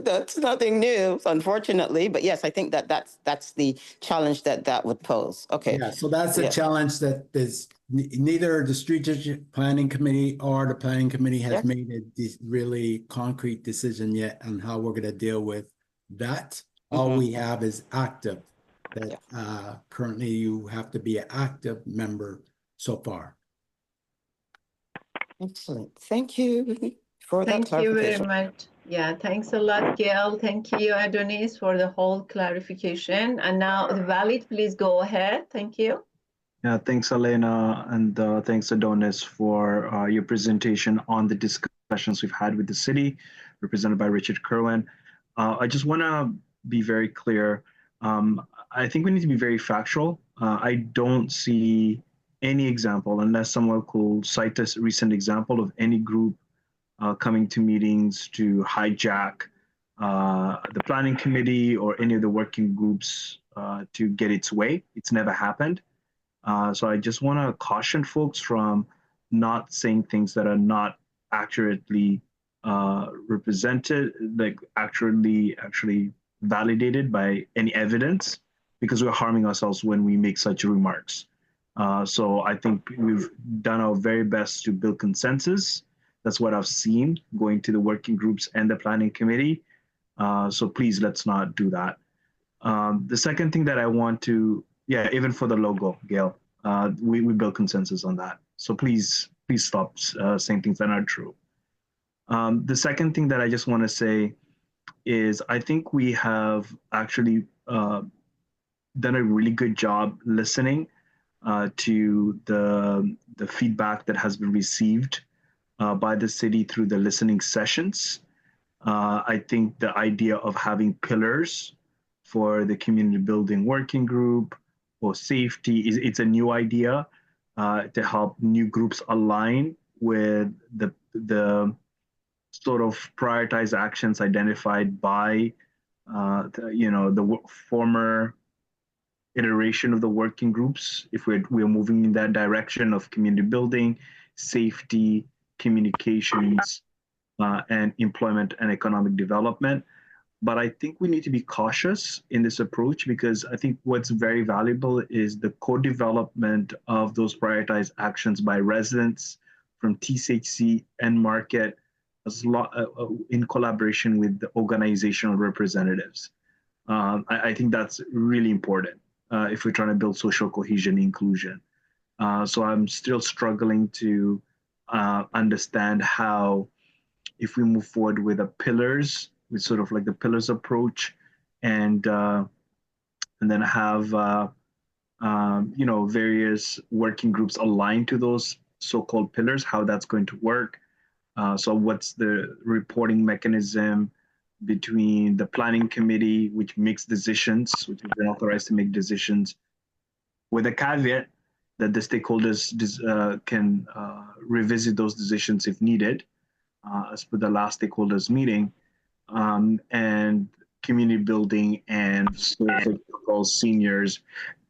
that's nothing new, unfortunately. But yes, I think that's the challenge that would pose. Okay. Yeah, so that's a challenge that is neither the strategic planning committee or the planning committee has made a really concrete decision yet on how we're going to deal with that. All we have is active. That currently you have to be an active member so far. Excellent. Thank you for that Thank you very clarification. much. Yeah, thanks a lot, Gail. Thank you, Adonis, for the whole clarification. And now, Valid, please go ahead. Thank you. Yeah, thanks, Elena, and thanks, Adonis, for your presentation on the discussions we've had with the city, represented by Richard Kerwin. I just want to be very clear. I think we need to be very factual. I don't see any example, unless someone could cite a recent example of any group coming to meetings to hijack the planning committee or any of the working groups to get its way. It's never happened. So I just want to caution folks from not saying things that are not accurately represented, like actually validated by any evidence, because we're harming ourselves when we make such remarks. So I think we've done our very best to build consensus. That's what I've seen going to the working groups and the planning committee. So please, let's not do that. The second thing that I want to, even for the logo, Gail, we build consensus on that. So please stop saying things that aren't true. The second thing that I just want to say is I think we have actually done a really good job listening to the feedback that has been received by the city through the listening sessions. I think the idea of having pillars for the community building working group or safety it's a new idea to help new groups align with the sort of prioritized actions identified by the former iteration of the working groups. If we're moving in that direction of community building, safety, communications, and employment and economic development. But I think we need to be cautious in this approach because I think what's very valuable is the co-development of those prioritized actions by residents from TCHC and market in collaboration with the organizational representatives. I think that's really important if we're trying to build social cohesion and inclusion. So I'm still struggling to understand how, if we move forward with the pillars, with sort of like the pillars approach, and then have various working groups aligned to those so-called pillars, how that's going to work. So what's the reporting mechanism between the planning committee, which makes decisions, which has been authorized to make decisions, with a caveat that the stakeholders can revisit those decisions if needed, as per the last stakeholders meeting, and community building and so seniors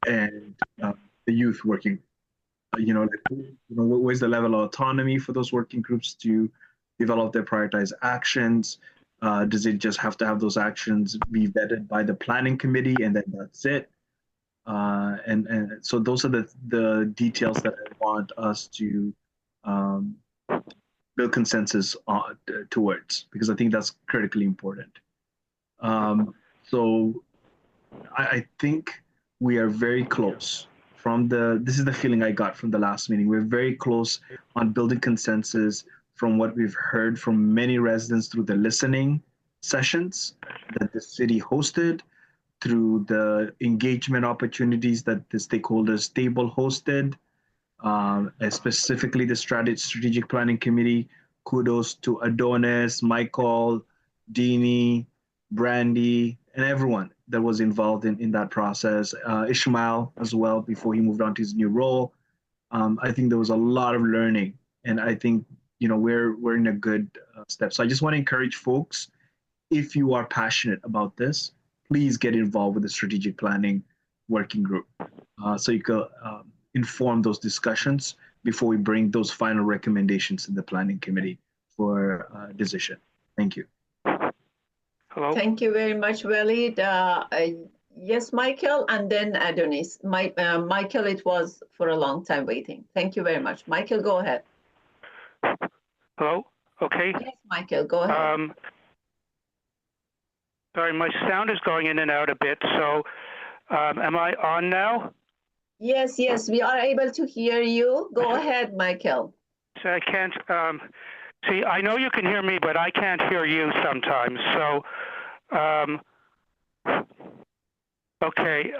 and the youth working. Where's the level of autonomy for those working groups to develop their prioritized actions? Does it just have to have those actions be vetted by the planning committee and then that's it? And so those are the details that I want us to build consensus on, towards, because I think that's critically important. So I think we are very close. This is the feeling I got from the last meeting. We're very close on building consensus from what we've heard from many residents through the listening sessions that the city hosted, through the engagement opportunities that the stakeholders table hosted, specifically the strategic planning committee. Kudos to Adonis, Michael, Deanie, Brandy, and everyone that was involved in that process. Ishmael as well, before he moved on to his new role. I think there was a lot of learning, and I think we're in a good step. So I just want to encourage folks, if you are passionate about this, please get involved with the strategic planning working group, so you can inform those discussions before we bring those final recommendations to the planning committee for decision. Thank you. Hello? Thank you very much, Walid. Yes, Michael, and then Adonis. Michael, it was for a long time waiting. Thank you very much. Michael, go ahead. Hello? Okay. Yes, Michael, go ahead. Sorry, my sound is going in and out a bit. So am I on now? Yes, we are able to hear you. Go ahead, Michael. So I can't, see, I know you can hear me, but I can't hear you sometimes. So, okay.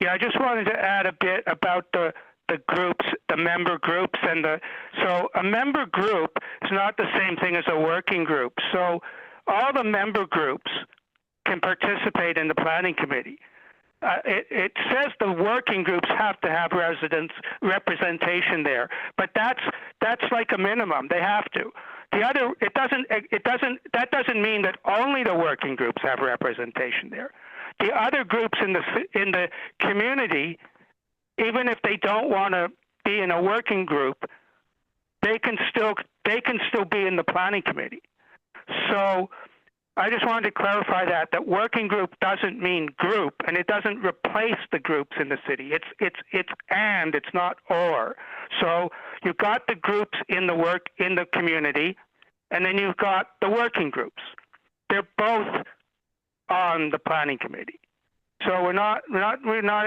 Yeah, I just wanted to add a bit about the groups, the member groups, and so a member group is not the same thing as a working group. So all the member groups can participate in the planning committee. It says the working groups have to have residents representation there, but that's like a minimum. They have to. That doesn't mean that only the working groups have representation there. The other groups in the community, even if they don't want to be in a working group, they can still be in the planning committee. So I just wanted to clarify that working group doesn't mean group, and it doesn't replace the groups in the city. It's and, it's not or. So you've got the groups in the community, and then you've got the working groups. They're both on the planning committee. So we're not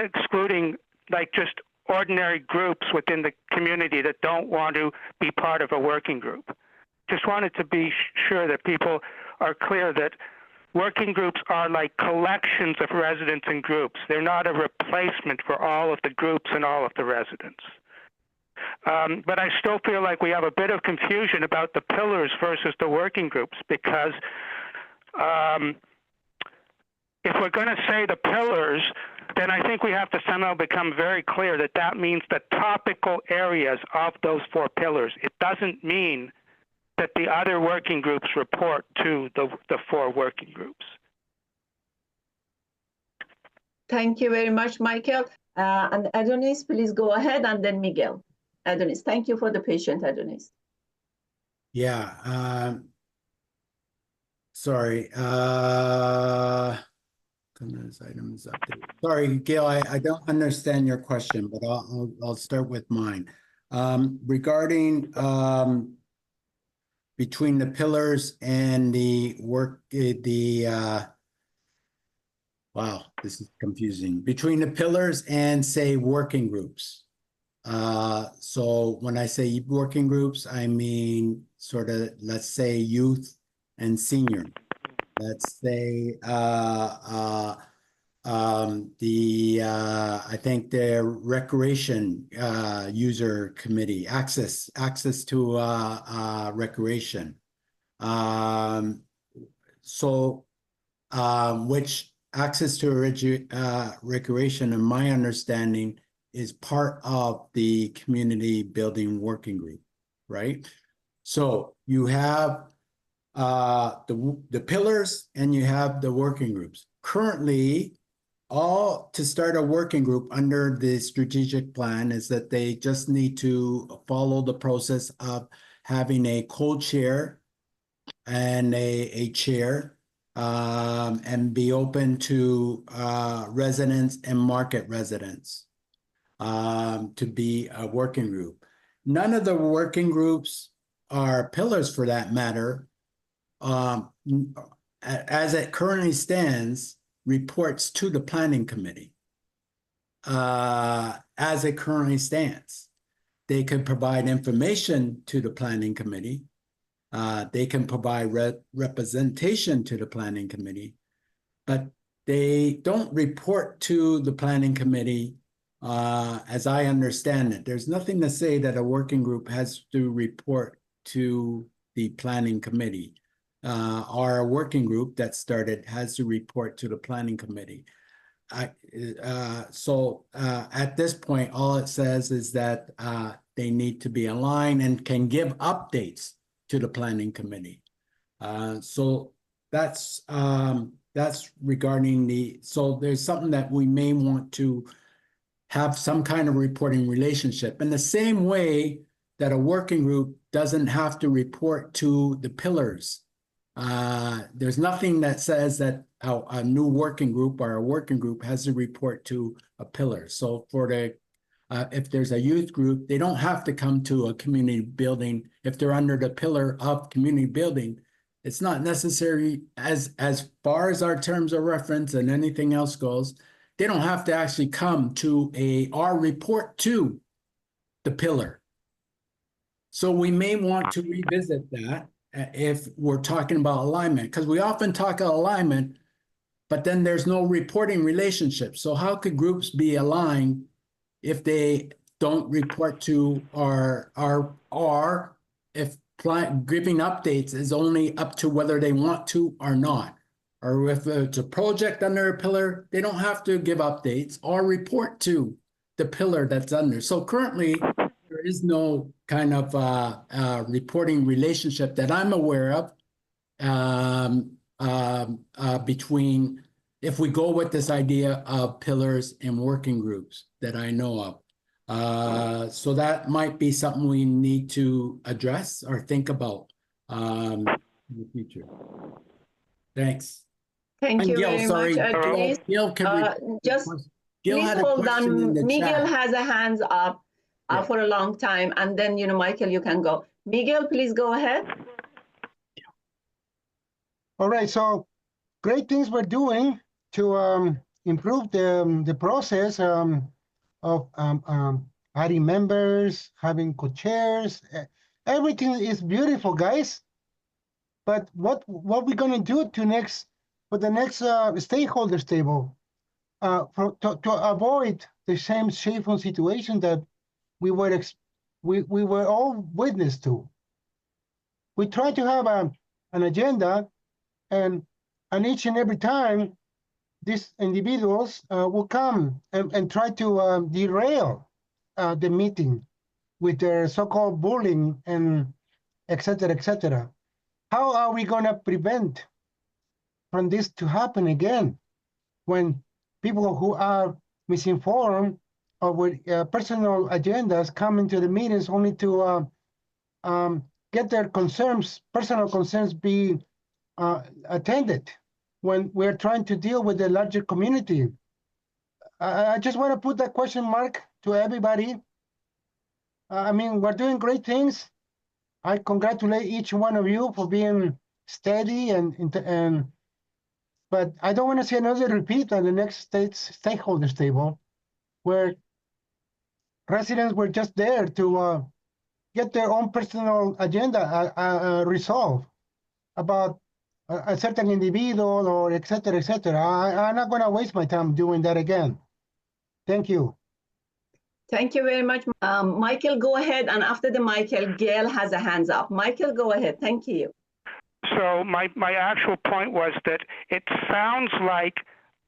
excluding like just ordinary groups within the community that don't want to be part of a working group. Just wanted to be sure that people are clear that working groups are like collections of residents and groups. They're not a replacement for all of the groups and all of the residents. But I still feel like we have a bit of confusion about the pillars versus the working groups, because if we're going to say the pillars, then I think we have to somehow become very clear that that means the topical areas of those 4 pillars. It doesn't mean that the other working groups report to the 4 working groups. Thank you very much, Michael. And Adonis, please go ahead, and then Miguel. Adonis, thank you for the patient, Adonis. Yeah, sorry. Goodness, items updated. Sorry, Gail, I don't understand your question, but I'll start with mine. Regarding between the pillars and the work, wow, this is confusing. Between the pillars and, say, working groups. So when I say working groups, I mean sort of, let's say, youth and senior. Let's say I think the recreation user committee, access to recreation. Which access to recreation, in my understanding, is part of the community building working group, right? So you have the pillars and you have the working groups. Currently, all to start a working group under the strategic plan is that they just need to follow the process of having a co-chair and a chair, and be open to residents and market residents to be a working group. None of the working groups are pillars, for that matter, as it currently stands, reports to the planning committee. As it currently stands, they can provide information to the planning committee. They can provide representation to the planning committee, but they don't report to the planning committee, as I understand it. There's nothing to say that a working group has to report to the planning committee. Our working group that started has to report to the planning committee. So at this point, all it says is that they need to be aligned and can give updates to the planning committee. So that's regarding so there's something that we may want to have some kind of reporting relationship. In the same way that a working group doesn't have to report to the pillars. There's nothing that says that a new working group or a working group has to report to a pillar. So for if there's a youth group, they don't have to come to a community building if they're under the pillar of community building. It's not necessary, as far as our terms of reference and anything else goes, they don't have to actually come to our report to the pillar. So we may want to revisit that if we're talking about alignment, because we often talk about alignment, but then there's no reporting relationship. So how could groups be aligned if they don't report to or if giving updates is only up to whether they want to or not? Or if it's a project under a pillar, they don't have to give updates or report to the pillar that's under. So currently, there is no kind of reporting relationship that I'm aware of between, if we go with this idea of pillars and working groups that I know of. So that might be something we need to address or think about in the future. Thanks. Thank you Gil, very sorry, much, Adonis. Gil, Just Gil please had a hold question in on. the Miguel chat. has a hands up Yeah. for a long time, and then Michael, you can go. Miguel, please go ahead. All right, so great things we're doing to improve the process. of adding members, having co-chairs. Everything is beautiful, guys. But what we're gonna do for the next stakeholders table to avoid the same shameful situation that we were all witness to. We try to have an agenda, and each and every time these individuals will come and try to derail the meeting with their so-called bullying and et cetera, et cetera. How are we going to prevent from this to happen again when people who are misinformed or with personal agendas come into the meetings only to get their concerns, personal concerns, be attended when we're trying to deal with the larger community? I just want to put that question mark to everybody. I mean, we're doing great things. I congratulate each one of you for being steady but I don't want to see another repeat on the next stakeholders table where residents were just there to get their own personal agenda resolved about a certain individual or et cetera, et cetera. I'm not going to waste my time doing that again. Thank you. Thank you very much. Michael, go ahead. And after the Michael, Gail has a hands up. Michael, go ahead. Thank you. So my actual point was that it sounds like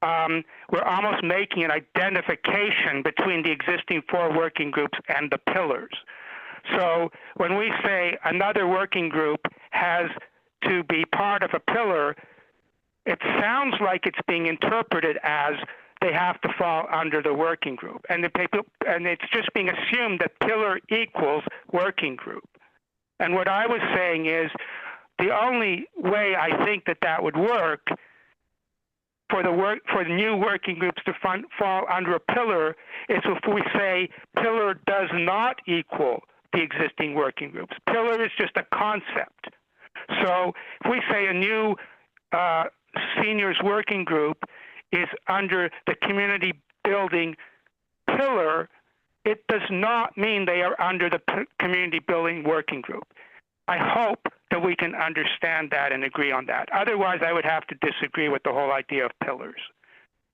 we're almost making an identification between the existing 4 working groups and the pillars. So when we say another working group has to be part of a pillar, it sounds like it's being interpreted as they have to fall under the working group. And it's just being assumed that pillar equals working group. And what I was saying is the only way I think that would work for the new working groups to fall under a pillar is if we say pillar does not equal the existing working groups. Pillar is just a concept. So if we say a new seniors working group is under the community building pillar, it does not mean they are under the community building working group. I hope that we can understand that and agree on that. Otherwise, I would have to disagree with the whole idea of pillars.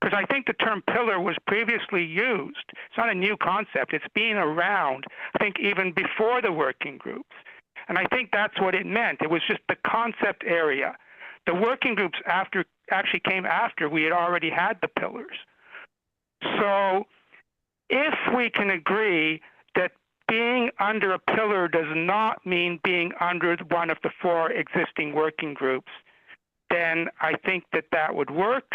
Because I think the term pillar was previously used. It's not a new concept. It's been around, I think, even before the working groups. And I think that's what it meant. It was just the concept area. The working groups actually came after we had already had the pillars. So if we can agree that being under a pillar does not mean being under one of the 4 existing working groups, then I think that would work.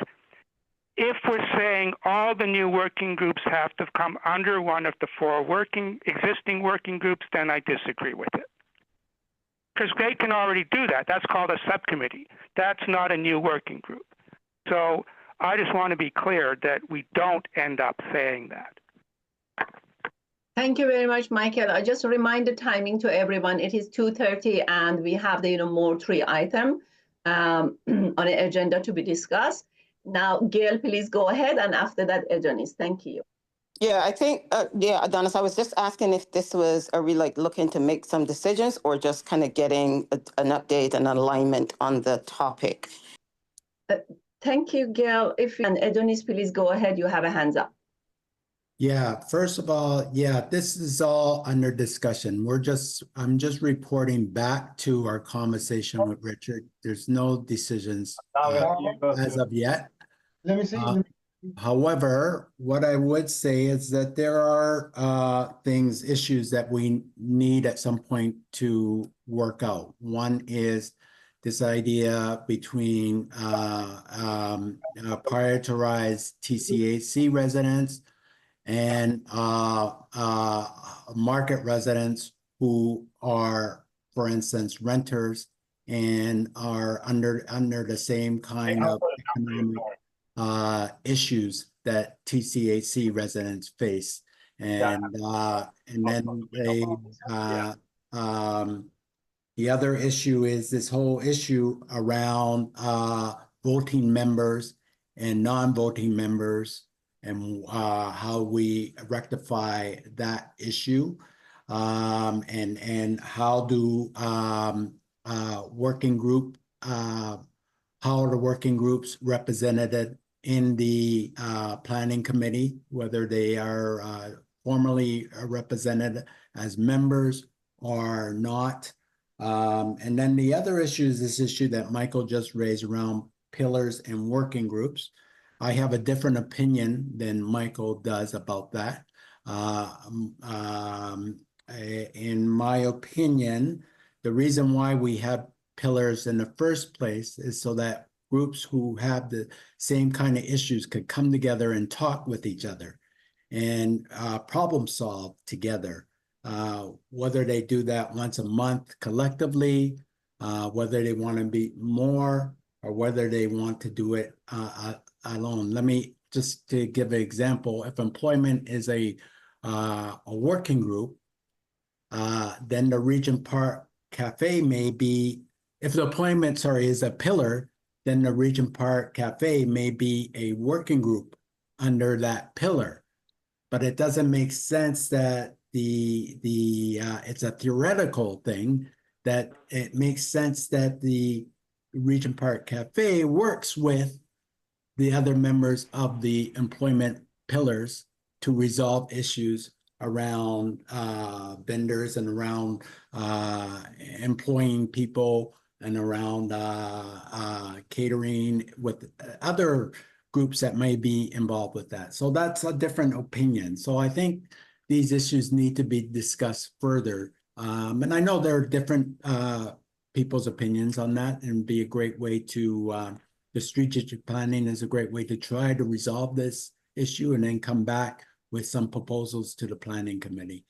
If we're saying all the new working groups have to come under one of the 4 existing working groups, then I disagree with it. Because they can already do that. That's called a subcommittee. That's not a new working group. So I just want to be clear that we don't end up saying that. Thank you very much, Michael. I just remind the timing to everyone. It is 2:30 and we have the more 3 items on the agenda to be discussed. Now, Gail, please go ahead. And after that, Adonis. Thank you. Yeah, I think, Adonis, I was just asking if this was, are we like looking to make some decisions or just kind of getting an update and alignment on the topic? Thank you, Gail. And Adonis, please go ahead. You have a hands up. Yeah, first of all, this is all under discussion. I'm just reporting back to our conversation with Richard. There's no decisions as of yet. Let me see. However, what I would say is that there are issues that we need at some point to work out. One is this idea between prioritized TCHC residents and market residents who are, for instance, renters and are under the same kind of economic issues that TCHC residents face. And then the other issue is this whole issue around voting members and non-voting members and how we rectify that issue. And how do working group, how are the working groups represented in the planning committee, whether they are formally represented as members or not. And then the other issue is this issue that Michael just raised around pillars and working groups. I have a different opinion than Michael does about that. In my opinion, the reason why we have pillars in the first place is so that groups who have the same kind of issues could come together and talk with each other and problem solve together. Whether they do that once a month collectively, whether they want to be more, or whether they want to do it alone. Let me just to give an example. If employment is a working group, then the Regent Park Cafe may be, if the employment, sorry, is a pillar, then the Regent Park Cafe may be a working group under that pillar. But it doesn't make sense that it's a theoretical thing, that it makes sense that the Regent Park Cafe works with the other members of the employment pillars to resolve issues around vendors and around employing people and around catering with other groups that may be involved with that. So that's a different opinion. So I think these issues need to be discussed further. And I know there are different people's opinions on that, and be a great way to, the strategic planning is a great way to try to resolve this issue and then come back with some proposals to the planning committee.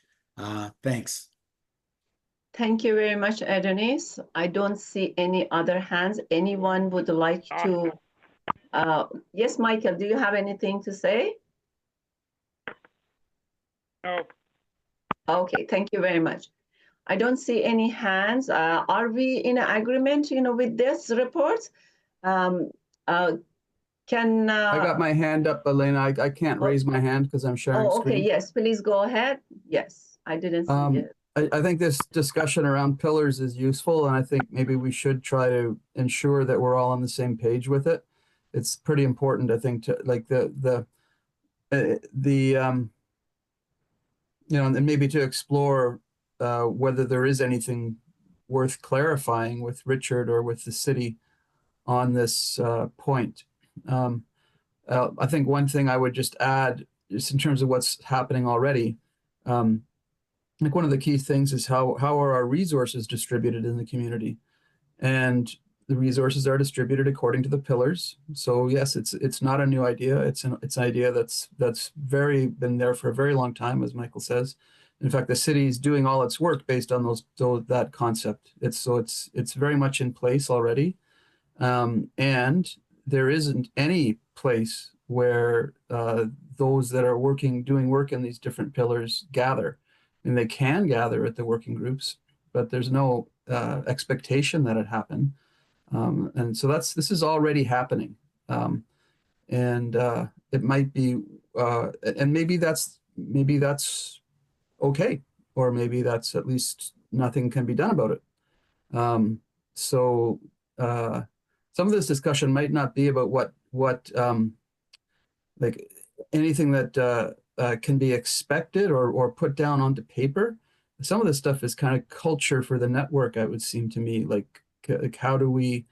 Thanks. Thank you very much, Adonis. I don't see any other hands. Anyone would like to? Yes, Michael, do you have anything to say? No. Okay, thank you very much. I don't see any hands. Are we in agreement, with this report? Can I got my hand up, Elena. I can't raise my hand because I'm sharing Oh, okay. screen. Yes, please go ahead. Yes, I didn't see it. I think this discussion around pillars is useful, and I think maybe we should try to ensure that we're all on the same page with it. It's pretty important, I think, to like and maybe to explore whether there is anything worth clarifying with Richard or with the city on this point. I think one thing I would just add, just in terms of what's happening already, like one of the key things is how are our resources distributed in the community, and the resources are distributed according to the pillars. So yes, it's not a new idea. It's an idea that's been there for a very long time, as Michael says. In fact, the city is doing all its work based on that concept. It's very much in place already, and there isn't any place where those that are doing work in these different pillars gather. And they can gather at the working groups, but there's no expectation that it happen. And so this is already happening. And it might be, and maybe that's okay, or maybe that's at least nothing can be done about it. So some of this discussion might not be about what like anything that can be expected or put down onto paper. Some of this stuff is kind of culture for the network, it would seem to me, like how do we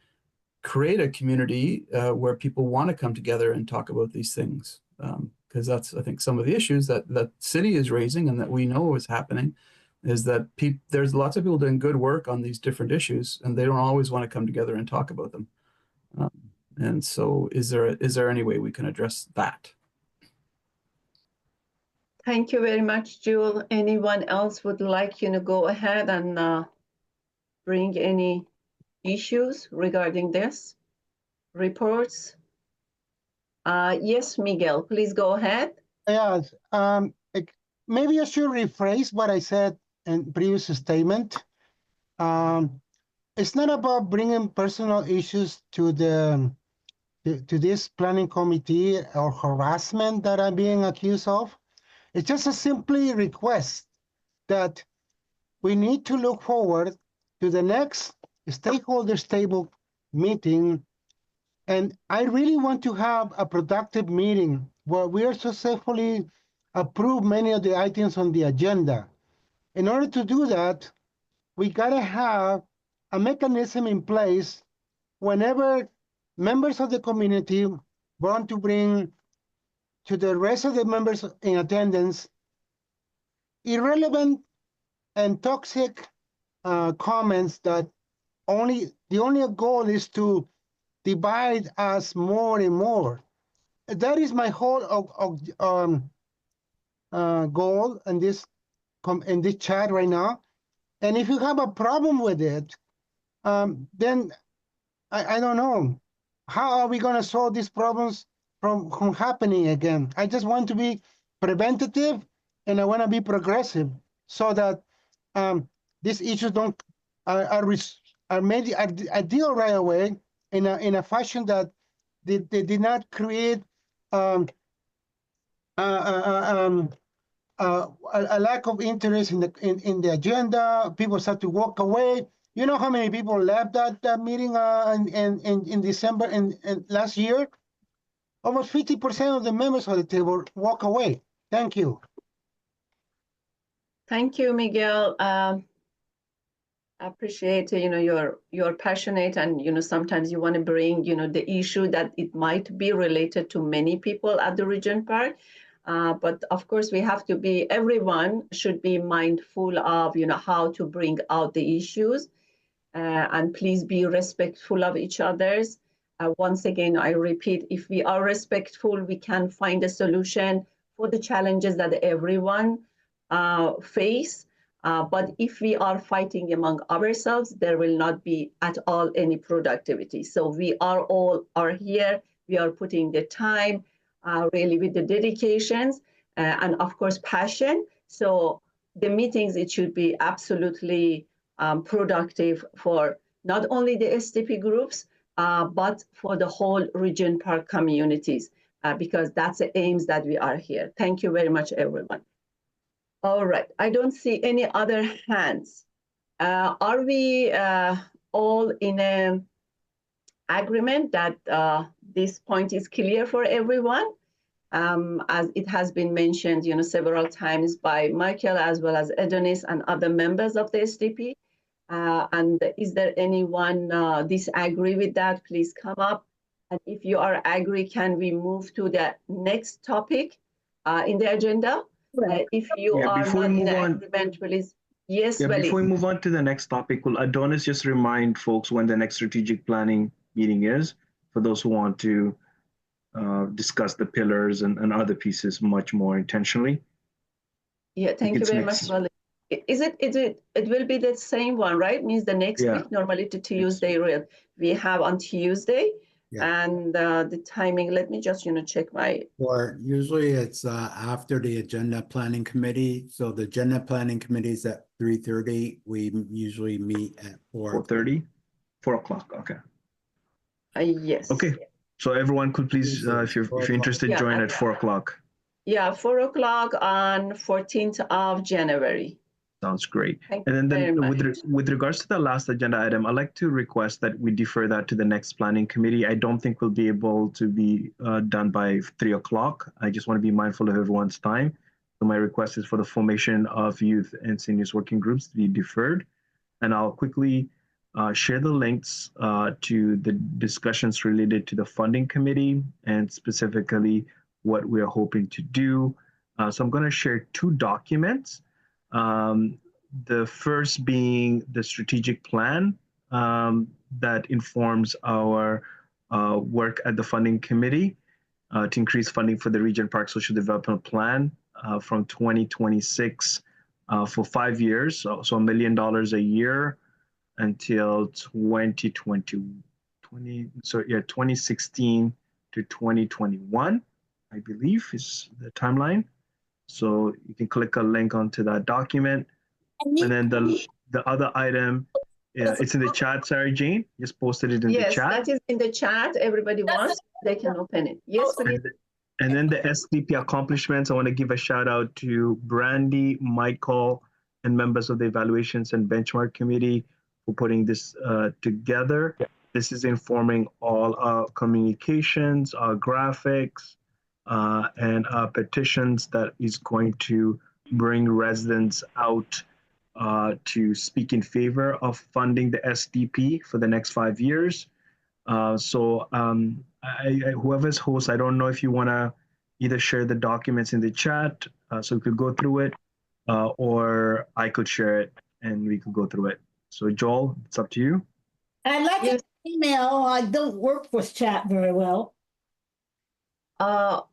create a community where people want to come together and talk about these things? Because that's, I think, some of the issues that city is raising and that we know is happening, is that there's lots of people doing good work on these different issues, and they don't always want to come together and talk about them. And so is there any way we can address that? Thank you very much, Jewel. Anyone else would like go ahead and bring any issues regarding this reports? Yes, Miguel, please go ahead. Yes, maybe I should rephrase what I said in previous statement. It's not about bringing personal issues to the to this planning committee or harassment that I'm being accused of. It's just a simply request that we need to look forward to the next stakeholders table meeting. And I really want to have a productive meeting where we are successfully approve many of the items on the agenda. In order to do that, we gotta have a mechanism in place whenever members of the community want to bring to the rest of the members in attendance irrelevant and toxic comments that the only goal is to divide us more and more. That is my whole goal in this chat right now. And if you have a problem with it, then I don't know. How are we going to solve these problems from happening again? I just want to be preventative and I want to be progressive so that these issues are made a deal right away in a fashion that they did not create a lack of interest in the agenda. People start to walk away. You know how many people left that meeting in December and last year? Almost 50% of the members of the table walk away. Thank you. Thank you, Miguel. I appreciate, you're passionate and, sometimes you want to bring, the issue that it might be related to many people at the Regent Park. But of course, everyone should be mindful of, how to bring out the issues. And please be respectful of each other's. Once again, I repeat, if we are respectful, we can find a solution for the challenges that everyone face. But if we are fighting among ourselves, there will not be at all any productivity. So we all are here. We are putting the time, really with the dedications and of course passion. So the meetings, it should be absolutely productive for not only the SDP groups, but for the whole Regent Park communities, because that's the aims that we are here. Thank you very much, everyone. All right, I don't see any other hands. Are we all in agreement that this point is clear for everyone? As it has been mentioned, several times by Michael as well as Adonis and other members of the SDP. And is there anyone disagree with that? Please come up. And if you are agree, can we move to the next topic in the agenda? If you are not in agreement, please. Yes, before we move on to the next topic, will Adonis just remind folks when the next strategic planning meeting is for those who want to discuss the pillars and other pieces much more intentionally? Yeah, thank you very much, Waleed. It will be the same one, right? Means the next week, normally to Tuesday, we have on Tuesday. Yeah. And the timing, let me just, check my. Or usually it's after the agenda planning committee. So the agenda planning committee is at 3:30. We usually meet at 4:30. 4 o'clock. Okay. Yes. Okay. So everyone could please, if you're interested, join at 4 o'clock. Yeah, 4 o'clock on 14th of January. Sounds great. And then with regards to the last agenda item, I'd like to request that we defer that to the next planning committee. I don't think we'll be able to be done by 3 o'clock. I just want to be mindful of everyone's time. So my request is for the formation of youth and seniors working groups to be deferred. And I'll quickly share the links to the discussions related to the funding committee and specifically what we are hoping to do. So I'm going to share two documents. The first being the strategic plan that informs our work at the funding committee to increase funding for the Regent Park Social Development Plan from 2026 for 5 years, so $1 million a year until 2016 to 2021, I believe is the timeline. So you can click a link onto that document. And then the other item It's in the chat, Sarah Jane. Just posted it in the Yes, chat. that is in the chat. Everybody wants, they can open it. Yes, please. And then the SDP accomplishments, I want to give a shout out to Brandy, Michael, and members of the Evaluations and Benchmark Committee for putting this together. This is informing all our communications, our graphics, and our petitions that is going to bring residents out to speak in favor of funding the SDP for the next 5 years. Whoever's host, I don't know if you want to either share the documents in the chat so we could go through it, or I could share it and we could go through it. So Joel, it's up to you. I'd like Yes. an email. I don't work with chat very well.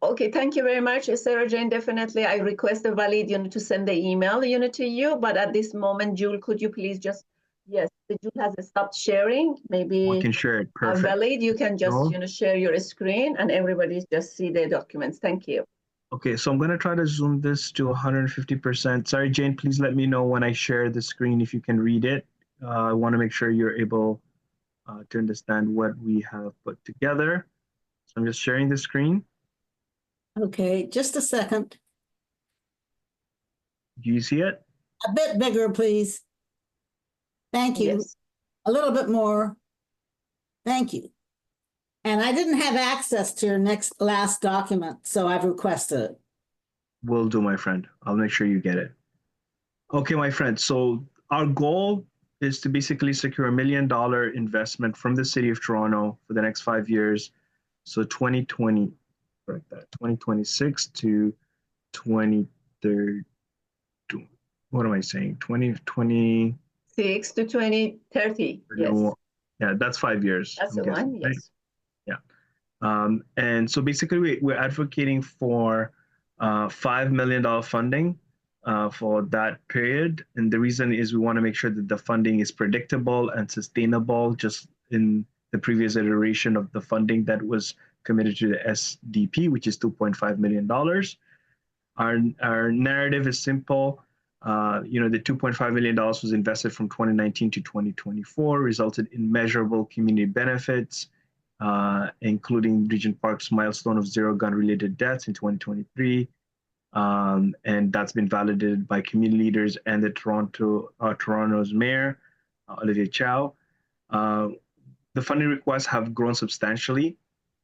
Okay, thank you very much, Sarah Jane. Definitely, I request the valid to send the email to you. But at this moment, Jewel, could you please just, yes, Jewel has stopped sharing. Maybe We can share it. Perfect. valid, you can just Joel? share your screen and everybody just see the documents. Thank you. Okay, so I'm going to try to zoom this to 150%. Sorry, Jane, please let me know when I share the screen if you can read it. I want to make sure you're able to understand what we have put together. So I'm just sharing the screen. Okay, just a second. Do you see it? A bit bigger, please. Thank you. Yes. A little bit more. Thank you. And I didn't have access to your last document, so I've requested it. Will do, my friend. I'll make sure you get it. Okay, my friend. So our goal is to basically secure $1 million investment from the City of Toronto for the next 5 years. So 2020, correct that, 2026 to 2030. What am I saying? 2020. 6 to 2030. Yes, Yeah, that's 5 years. that's I'm the guessing, one. right? Yes. And so basically, we're advocating for $5 million funding for that period. And the reason is we want to make sure that the funding is predictable and sustainable, just in the previous iteration of the funding that was committed to the SDP, which is $2.5 million. Our narrative is simple. The $2.5 million was invested from 2019 to 2024, resulted in measurable community benefits, including Regent Park's milestone of 0 gun-related deaths in 2023. And that's been validated by community leaders and the Toronto's mayor, Olivia Chow. The funding requests have grown substantially,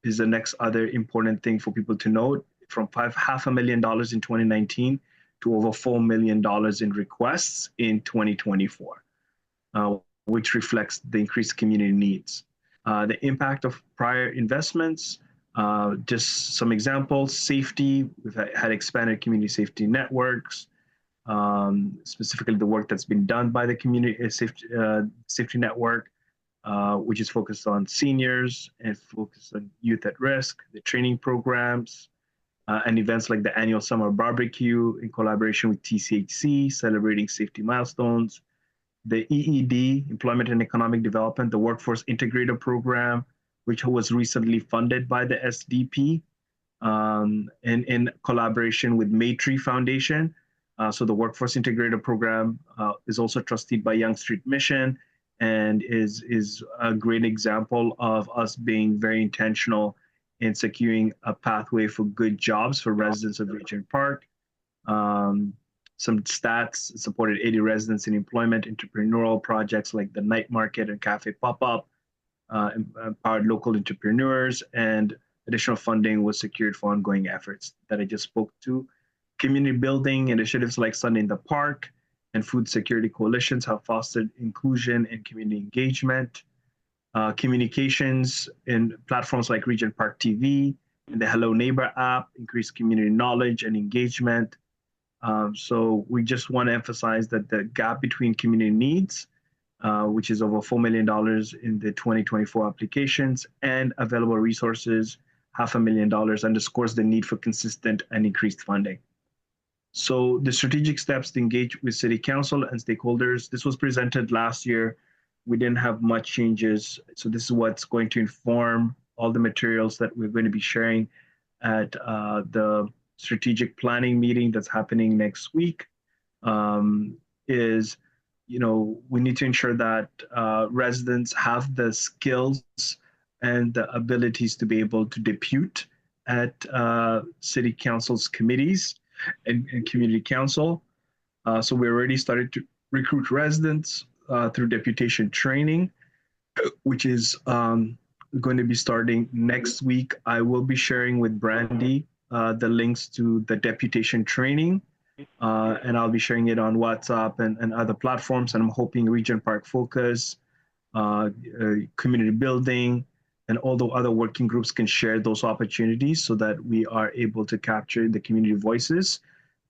is the next other important thing for people to note, from $500,000 in 2019 to over $4 million in requests in 2024, which reflects the increased community needs. The impact of prior investments, just some examples: safety, we've had expanded community safety networks, specifically the work that's been done by the community safety network, which is focused on seniors and focused on youth at risk, the training programs, and events like the annual summer barbecue in collaboration with TCHC, celebrating safety milestones, the EED, Employment and Economic Development, the Workforce Integrator Program, which was recently funded by the SDP in collaboration with Maytree Foundation. So the Workforce Integrator Program is also trusteed by Yonge Street Mission and is a great example of us being very intentional in securing a pathway for good jobs for residents of Regent Park. Some stats: supported 80 residents in employment, entrepreneurial projects like the night market and cafe pop-up, empowered local entrepreneurs, and additional funding was secured for ongoing efforts that I just spoke to. Community building initiatives like Sunday in the Park and food security coalitions have fostered inclusion and community engagement. Communications in platforms like Regent Park TV and the Hello Neighbor app increased community knowledge and engagement. So we just want to emphasize that the gap between community needs, which is over $4 million in the 2024 applications, and available resources, $500,000, underscores the need for consistent and increased funding. So the strategic steps to engage with City Council and stakeholders, this was presented last year. We didn't have much changes. So this is what's going to inform all the materials that we're going to be sharing at the strategic planning meeting that's happening next week. Is we need to ensure that residents have the skills and the abilities to be able to depute at city council's committees and community council. So we already started to recruit residents through deputation training, which is going to be starting next week. I will be sharing with Brandy the links to the deputation training, and I'll be sharing it on WhatsApp and other platforms. And I'm hoping Regent Park Focus, community building, and all the other working groups can share those opportunities so that we are able to capture the community voices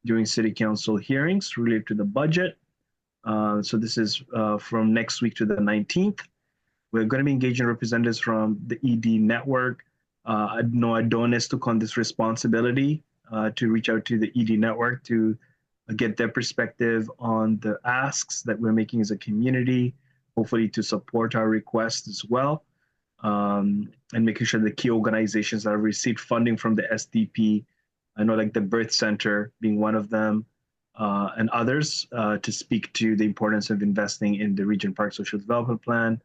during city council hearings related to the budget. So this is from next week to the 19th. We're going to be engaging representatives from the ED network. I know Adonis took on this responsibility to reach out to the ED network to get their perspective on the asks that we're making as a community, hopefully to support our request as well, and making sure the key organizations that have received funding from the SDP, I know like the Birth Center being one of them, and others, to speak to the importance of investing in the Regent Park Social Development Plan.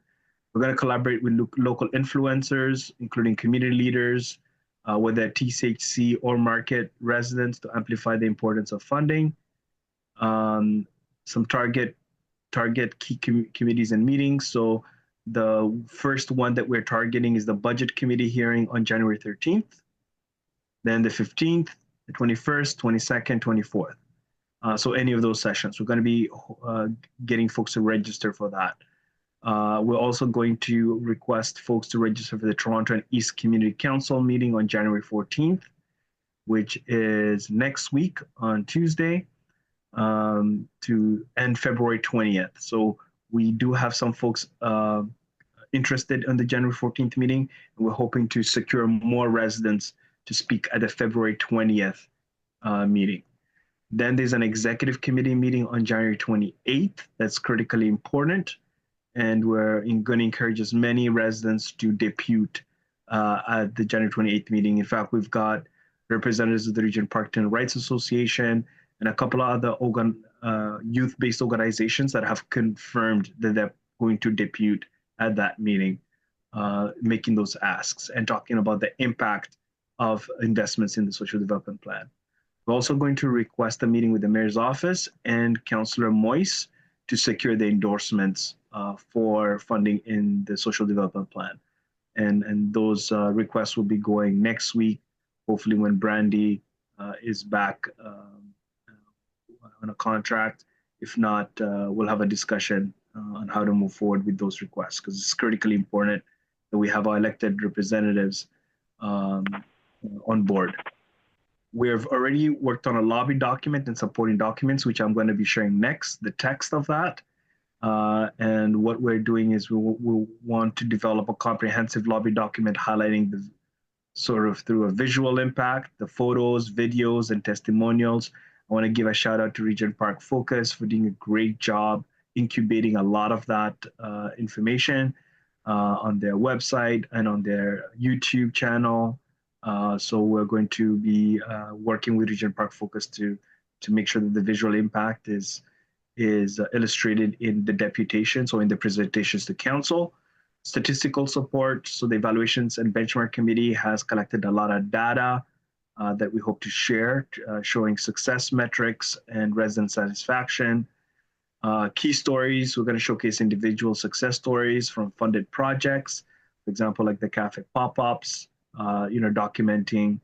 We're going to collaborate with local influencers, including community leaders, whether TCHC or market residents, to amplify the importance of funding. Some target key committees and meetings. So the first one that we're targeting is the budget committee hearing on January 13th, then the 15th, the 21st, 22nd, 24th. So any of those sessions, we're going to be getting folks to register for that. We're also going to request folks to register for the Toronto and East Community Council meeting on January 14th, which is next week on Tuesday, to end February 20th. So we do have some folks interested in the January 14th meeting, and we're hoping to secure more residents to speak at the February 20th meeting. Then there's an executive committee meeting on January 28th. That's critically important. And we're going to encourage as many residents to depute at the January 28th meeting. In fact, we've got representatives of the Regent Park Tenant Rights Association and a couple of other youth-based organizations that have confirmed that they're going to depute at that meeting, making those asks and talking about the impact of investments in the social development plan. We're also going to request a meeting with the mayor's office and Councillor Moyse to secure the endorsements for funding in the social development plan. And those requests will be going next week, hopefully when Brandy is back on a contract. If not, we'll have a discussion on how to move forward with those requests, because it's critically important that we have our elected representatives on board. We've already worked on a lobby document and supporting documents, which I'm going to be sharing next, the text of that. And what we're doing is we'll want to develop a comprehensive lobby document highlighting the sort of through a visual impact, the photos, videos, and testimonials. I want to give a shout out to Regent Park Focus for doing a great job incubating a lot of that information on their website and on their YouTube channel. So we're going to be working with Regent Park Focus to make sure that the visual impact is illustrated in the deputation, so in the presentations to council. Statistical support, so the Evaluations and Benchmark Committee has collected a lot of data that we hope to share, showing success metrics and resident satisfaction. Key stories, we're going to showcase individual success stories from funded projects, for example, like the cafe pop-ups, documenting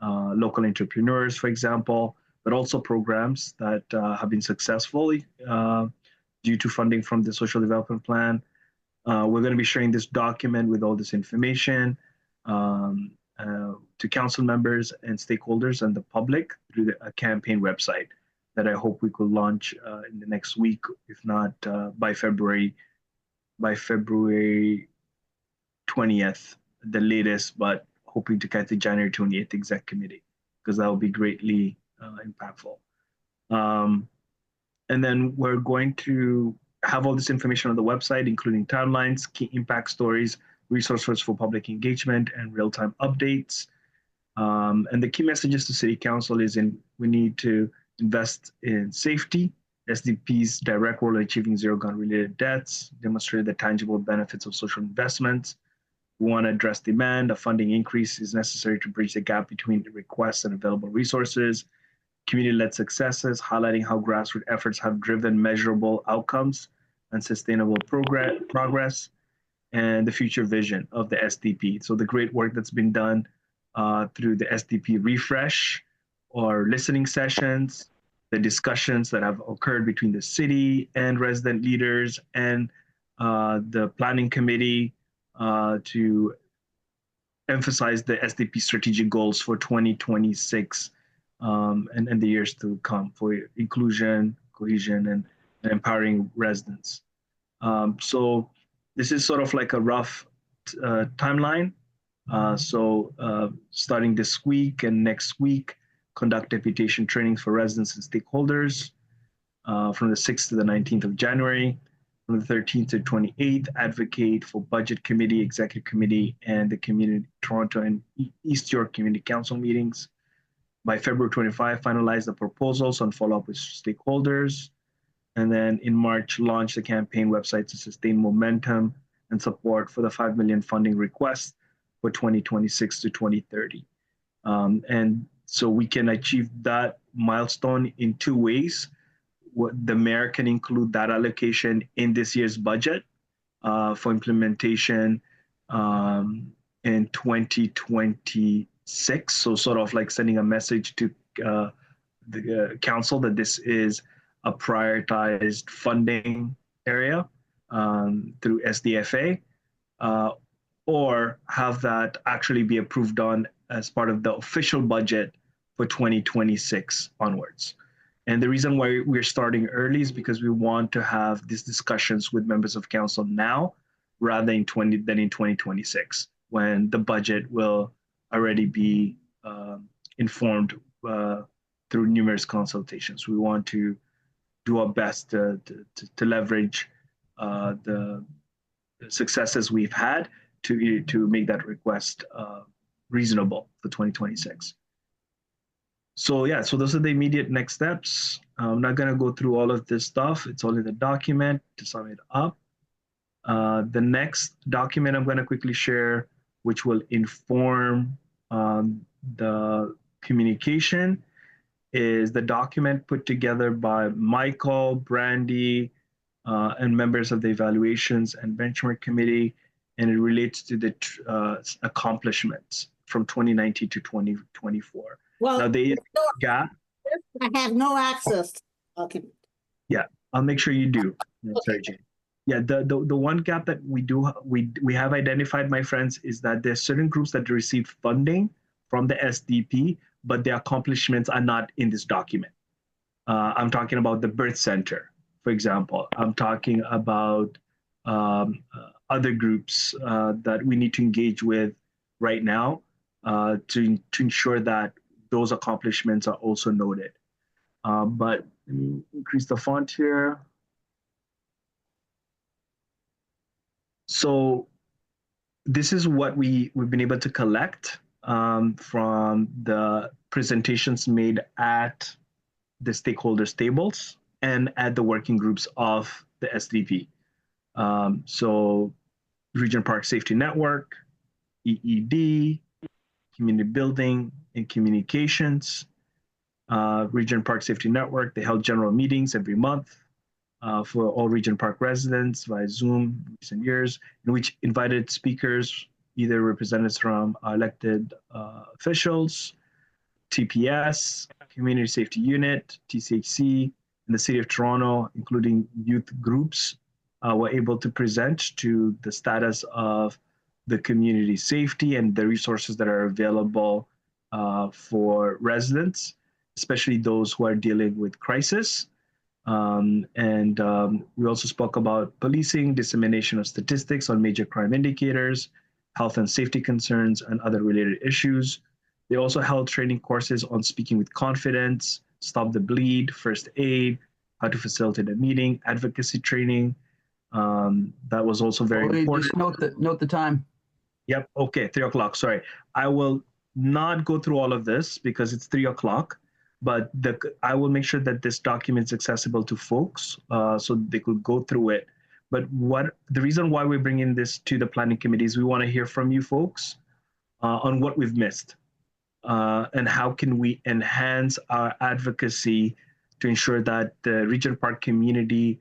local entrepreneurs, for example, but also programs that have been successful due to funding from the Social Development Plan. We're going to be sharing this document with all this information to council members and stakeholders and the public through the campaign website that I hope we could launch in the next week, if not by February 20th, the latest, but hoping to catch the January 28th exec committee, because that will be greatly impactful. And then we're going to have all this information on the website, including timelines, key impact stories, resources for public engagement, and real-time updates. And the key messages to City Council is we need to invest in safety SDP's direct role in achieving zero gun-related deaths, demonstrated the tangible benefits of social investments. We want to address demand. A funding increase is necessary to bridge the gap between the requests and available resources. Community-led successes, highlighting how grassroots efforts have driven measurable outcomes and sustainable progress, and the future vision of the SDP. So the great work that's been done through the SDP refresh or listening sessions, the discussions that have occurred between the city and resident leaders and the planning committee to emphasize the SDP strategic goals for 2026 and the years to come for inclusion, cohesion, and empowering residents. So this is sort of like a rough timeline. Starting this week and next week, conduct deputation trainings for residents and stakeholders from the 6th to the 19th of January. From the 13th to 28th, advocate for budget committee, executive committee, and the community Toronto and East York Community Council meetings. By February 25, finalize the proposals and follow up with stakeholders. And then in March, launch the campaign website to sustain momentum and support for the $5 million funding request for 2026 to 2030. And so we can achieve that milestone in two ways. The mayor can include that allocation in this year's budget for implementation in 2026. So sort of like sending a message to the council that this is a prioritized funding area through SDFA, or have that actually be approved on as part of the official budget for 2026 onwards. And the reason why we're starting early is because we want to have these discussions with members of council now rather than in 2026, when the budget will already be informed through numerous consultations. We want to do our best to leverage the successes we've had to make that request reasonable for 2026. So yeah, so those are the immediate next steps. I'm not gonna go through all of this stuff. It's all in the document to sum it up. The next document I'm gonna quickly share, which will inform the communication, is the document put together by Michael, Brandy, and members of the Evaluations and Benchmark Committee, and it relates to the accomplishments from 2019 to 2024. Well, Now the gap. I have no access to the document. Yeah, I'll make sure you do. Sorry, Jane. Yeah, the one gap that we have identified, my friends, is that there's certain groups that received funding from the SDP, but their accomplishments are not in this document. I'm talking about the birth center, for example. I'm talking about other groups that we need to engage with right now to ensure that those accomplishments are also noted. But let me increase the font here. So this is what we've been able to collect from the presentations made at the stakeholders tables and at the working groups of the SDP. So Regent Park Safety Network, EED, Community Building and Communications, Regent Park Safety Network, they held general meetings every month for all Regent Park residents via Zoom in recent years, in which invited speakers, either representatives from elected officials, TPS, Community Safety Unit, TCHC, and the City of Toronto, including youth groups, were able to present to the status of the community safety and the resources that are available for residents, especially those who are dealing with crisis. We also spoke about policing, dissemination of statistics on major crime indicators, health and safety concerns, and other related issues. They also held training courses on speaking with confidence, stop the bleed, first aid, how to facilitate a meeting, advocacy training. That was also very important. Just note the time. Yep. Okay. 3 o'clock. Sorry. I will not go through all of this because it's 3 o'clock. but I will make sure that this document is accessible to folks so they could go through it. But the reason why we're bringing this to the planning committee is we want to hear from you folks on what we've missed and how can we enhance our advocacy to ensure that the Regent Park community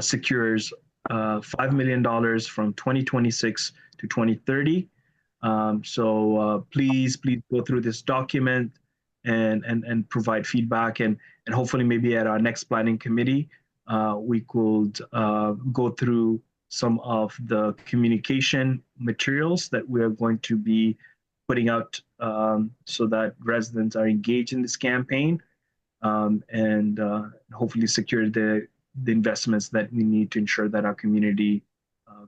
secures $5 million from 2026 to 2030. So please go through this document and provide feedback, and hopefully maybe at our next planning committee, we could go through some of the communication materials that we are going to be putting out so that residents are engaged in this campaign and hopefully secure the investments that we need to ensure that our community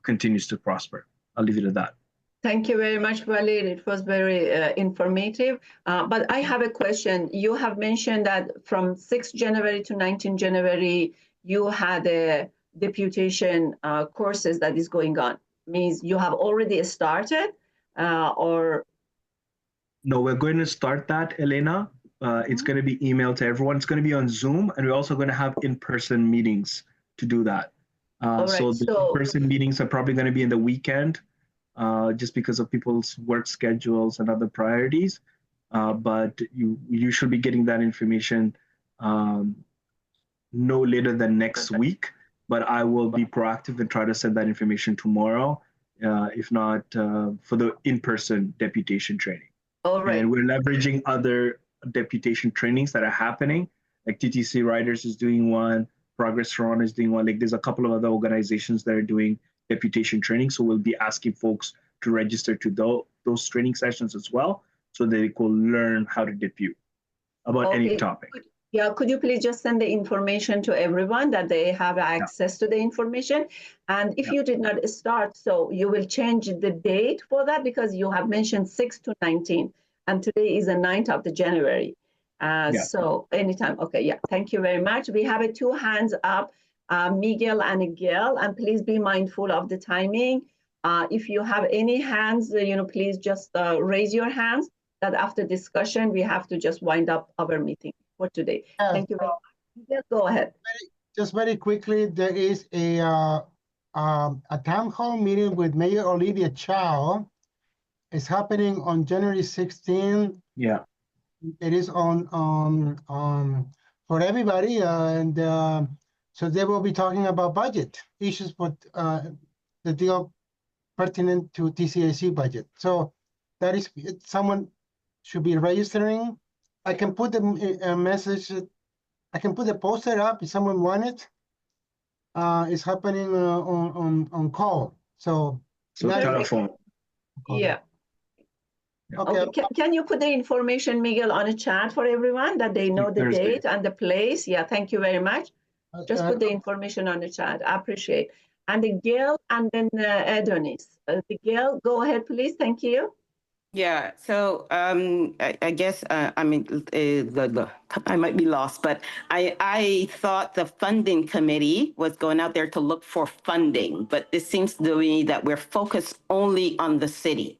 continues to prosper. I'll leave it at that. Thank you very much, Walid. It was very informative. But I have a question. You have mentioned that from 6 January to 19 January, you had a deputation courses that is going on. Means you have already started or? No, we're going to start that, Elena. It's going to be emailed to everyone. It's going to be on Zoom, and we're also going to have in-person meetings to do that. So the in-person meetings are probably going to be in the weekend. Just because of people's work schedules and other priorities. But you should be getting that information no later than next week. But I will be proactive and try to send that information tomorrow, if not for the in-person deputation training. All right. And we're leveraging other deputation trainings that are happening. Like TTC Riders is doing one, Progress Toronto is doing one. Like there's a couple of other organizations that are doing deputation training. So we'll be asking folks to register to those training sessions as well, so they can learn how to depute about any topic. Yeah, could you please just send the information to everyone that they have access to the information? And if you did not start, so you will change the date for that because you have mentioned 6 to 19, and today is the 9th of the January. So anytime, okay, yeah, thank you very much. We have 2 hands up. Miguel and Gail, and please be mindful of the timing. If you have any hands, please just raise your hands. That after discussion, we have to just wind up our meeting for today. Thank you very much. Miguel, go ahead. Just very quickly, there is a town hall meeting with Mayor Olivia Chow. It's happening on January 16th. Yeah. It is on for everybody, and so they will be talking about budget issues, but the deal pertinent to TCHC budget. So that is, someone should be registering. I can put a message. I can put a poster up if someone want it. It's happening on call. So telephone. Yeah. Okay. Can you put the information, Miguel, on a chat for everyone that they know the date and the place? Yeah, thank you very much. Just put the information on the chat. I appreciate. And the Gail and then Adonis. The Gail, go ahead, please. Thank you. Yeah, so I guess, I might be lost, but I thought the funding committee was going out there to look for funding, but it seems to me that we're focused only on the city,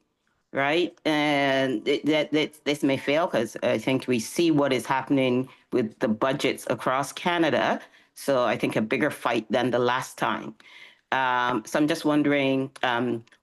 right? And this may fail because I think we see what is happening with the budgets across Canada. So I think a bigger fight than the last time. So I'm just wondering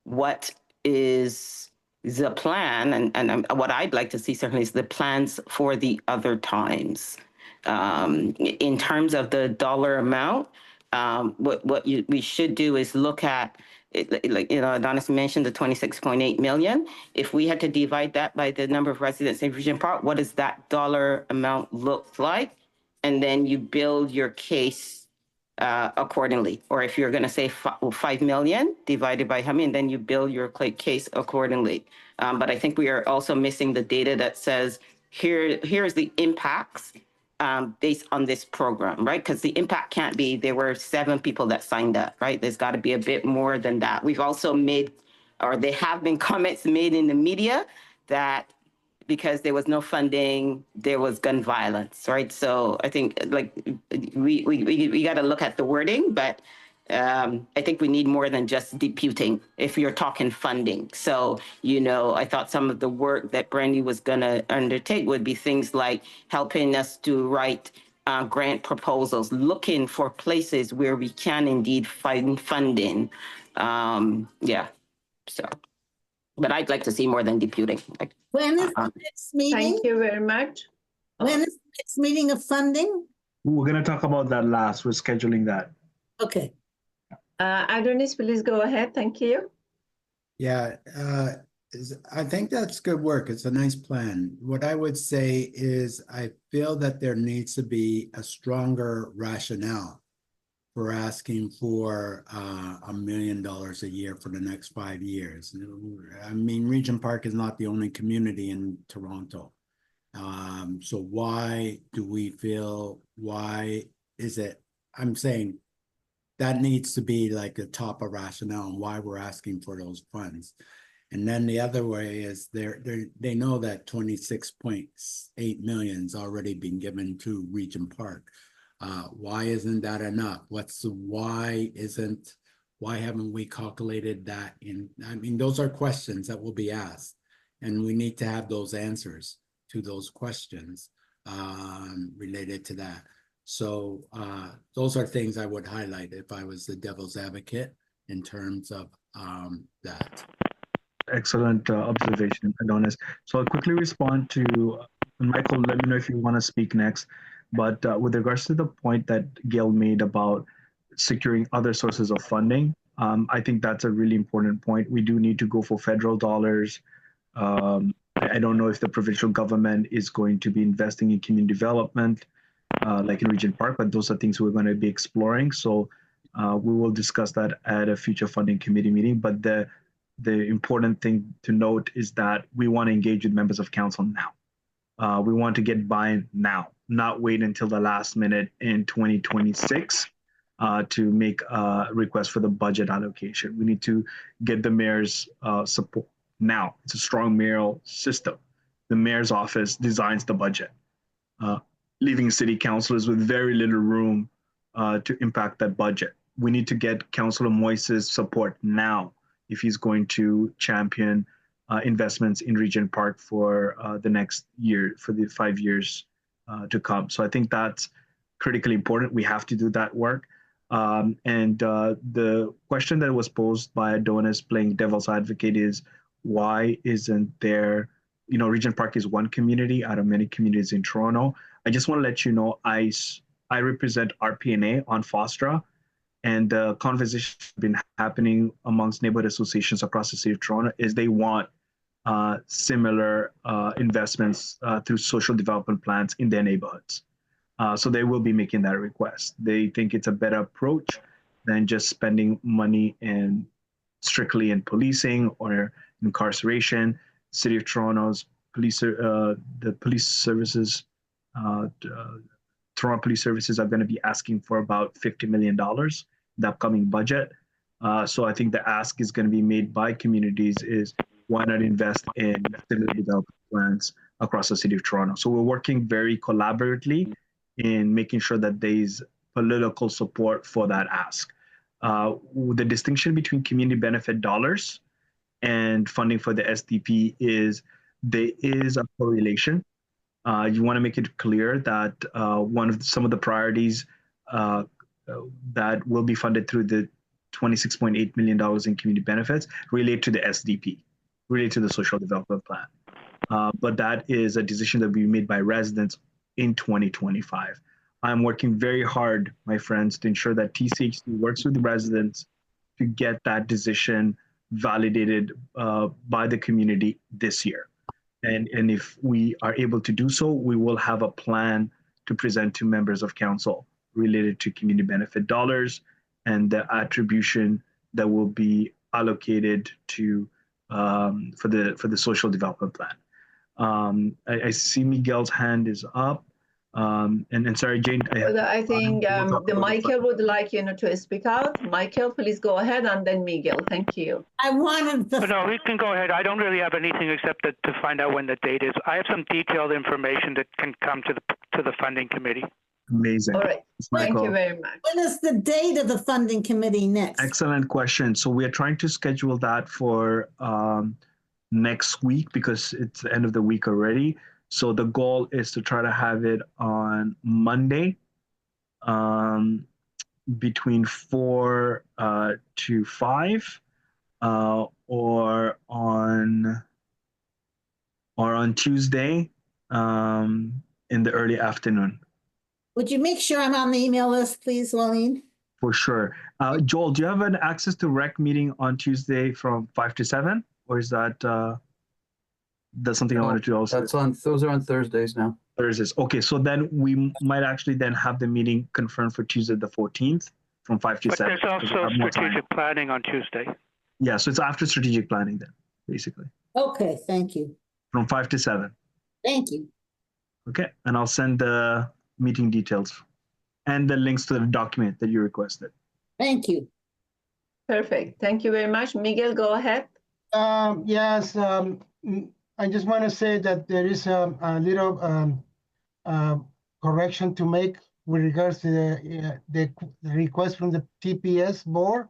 what is the plan, and what I'd like to see certainly is the plans for the other times. In terms of the dollar amount, what we should do is look at, like, Adonis mentioned the 26.8 million. If we had to divide that by the number of residents in Regent Park, what does that dollar amount look like? And then you build your case accordingly. Or if you're going to say 5 million divided by how many, then you build your case accordingly. But I think we are also missing the data that says here's the impacts based on this program, right? Because the impact can't be there were 7 people that signed up, right? There's got to be a bit more than that. We've also made, or there have been comments made in the media that because there was no funding, there was gun violence, right? So I think like we got to look at the wording, but I think we need more than just deputing if you're talking funding. So, I thought some of the work that Brandy was going to undertake would be things like helping us to write grant proposals, looking for places where we can indeed find funding. So, but I'd like to see more than deputing. When is the next meeting? Thank you very much. When is the next meeting of funding? We're going to talk about that last. We're scheduling that. Okay. Adonis, please go ahead. Thank you. Yeah, I think that's good work. It's a nice plan. What I would say is I feel that there needs to be a stronger rationale for asking for $1 million a year for the next 5 years. I mean, Regent Park is not the only community in Toronto. So why is it, I'm saying that needs to be like the top of rationale and why we're asking for those funds. And then the other way is they know that 26.8 million has already been given to Regent Park. Why isn't that enough? Why haven't we calculated that in? I mean, those are questions that will be asked, and we need to have those answers to those questions related to that. So those are things I would highlight if I was the devil's advocate in terms of that. Excellent observation, Adonis. So I'll quickly respond to Michael. Let me know if you want to speak next. But with regards to the point that Gail made about securing other sources of funding, I think that's a really important point. We do need to go for federal dollars. I don't know if the provincial government is going to be investing in community development, like in Regent Park, but those are things we're going to be exploring. So we will discuss that at a future funding committee meeting. But the important thing to note is that we want to engage with members of council now. We want to get buy-in now, not wait until the last minute in 2026 to make a request for the budget allocation. We need to get the mayor's support now. It's a strong mayoral system. The mayor's office designs the budget, leaving city councilors with very little room to impact that budget. We need to get Councillor Moise's support now if he's going to champion investments in Regent Park for the next year, for the 5 years to come. So I think that's critically important. We have to do that work. And the question that was posed by Adonis playing devil's advocate is, why isn't there, Regent Park is one community out of many communities in Toronto. I just want to let you know, I represent RPNA on FOSTRA, and the conversation has been happening amongst neighborhood associations across the city of Toronto is they want similar investments through social development plans in their neighborhoods. So they will be making that request. They think it's a better approach than just spending money strictly in policing or incarceration. City of Toronto's police, the police services, Toronto Police Services are going to be asking for about $50 million in the upcoming budget. So I think the ask is going to be made by communities is, why not invest in similar development plans across the city of Toronto? So we're working very collaboratively in making sure that there's political support for that ask. The distinction between community benefit dollars and funding for the SDP is there is a correlation. You want to make it clear that some of the priorities that will be funded through the $26.8 million in community benefits relate to the SDP, relate to the social development plan. But that is a decision that will be made by residents in 2025. I'm working very hard, my friends, to ensure that TCHC works with the residents to get that decision validated by the community this year. And if we are able to do so, we will have a plan to present to members of council related to community benefit dollars and the attribution that will be allocated to for the social development plan. I see Miguel's hand is up. And sorry, Jane. I think the Michael would like to speak out. Michael, please go ahead, and then Miguel. Thank you. I wanted the. No, we can go ahead. I don't really have anything except to find out when the date is. I have some detailed information that can come to the funding committee. Amazing. All right. Thanks, Thank you Michael. very much. When is the date of the funding committee next? Excellent question. So we are trying to schedule that for next week because it's the end of the week already. So the goal is to try to have it on Monday between 4 to 5 or on Tuesday in the early afternoon. Would you make sure I'm on the email list, please, Waleed? For sure. Joel, do you have an access to rec meeting on Tuesday from 5 to 7? Or is that that's something I wanted to also? Those are on Thursdays now. Thursdays. Okay, so then we might actually then have the meeting confirmed for Tuesday the 14th from 5 to But 7. there's also strategic planning on Tuesday. Yeah, so it's after strategic planning then, basically. Okay, thank you. From 5 to 7. Thank you. Okay, and I'll send the meeting details and the links to the document that you requested. Thank you. Perfect. Thank you very much. Miguel, go ahead. Yes, I just want to say that there is a little correction to make with regards to the request from the TPS board.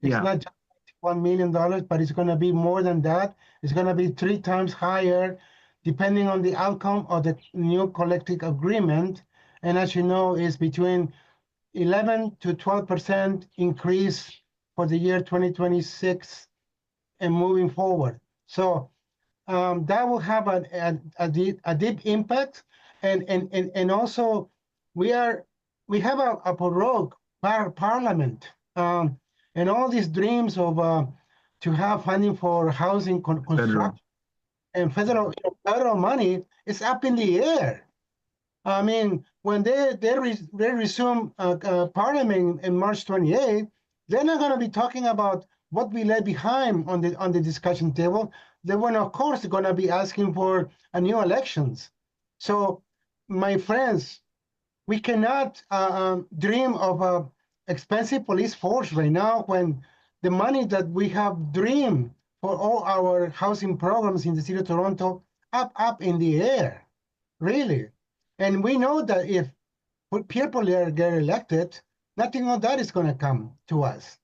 It's not just $1 million, but it's going to be more than that. It's going to be 3 times higher, depending on the outcome of the new collective agreement. And as you know, it's between 11 to 12% increase for the year 2026 and moving forward. So that will have a deep impact. And also we have a prorogue parliament. And all these dreams of to have funding for housing construction and federal money is up in the air. I mean, when they resume Parliament in March 28, they're not going to be talking about what we left behind on the discussion table. They were, of course, going to be asking for a new elections. So, my friends, we cannot dream of an expensive police force right now when the money that we have dreamed for all our housing programs in the city of Toronto up in the air, really. And we know that if people get elected, nothing of that is going to come to us.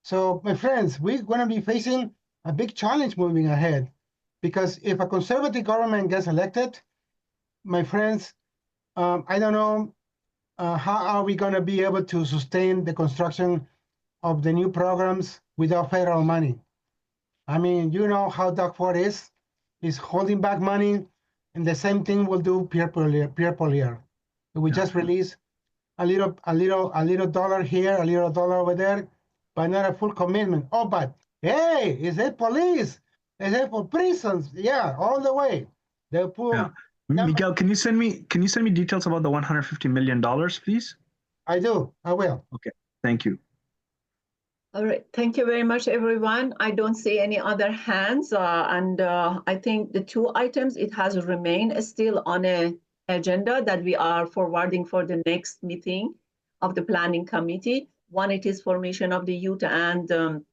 So, my friends, we're going to be facing a big challenge moving ahead, because if a conservative government gets elected, my friends, I don't know how are we going to be able to sustain the construction of the new programs without federal money. I mean, you know how Doug Ford is holding back money, and the same thing will do Pierre Poilievre. We just release a little dollar here, a little dollar over there, but not a full commitment. Oh, but hey, is it police? Is it for prisons? Yeah, all the way. They'll pull. Miguel, can you send me details about the $150 million, please? I will. Okay, thank you. All right. Thank you very much, everyone. I don't see any other hands. And I think the 2 items, it has remained still on an agenda that we are forwarding for the next meeting of the Planning Committee. One, it is formation of the youth and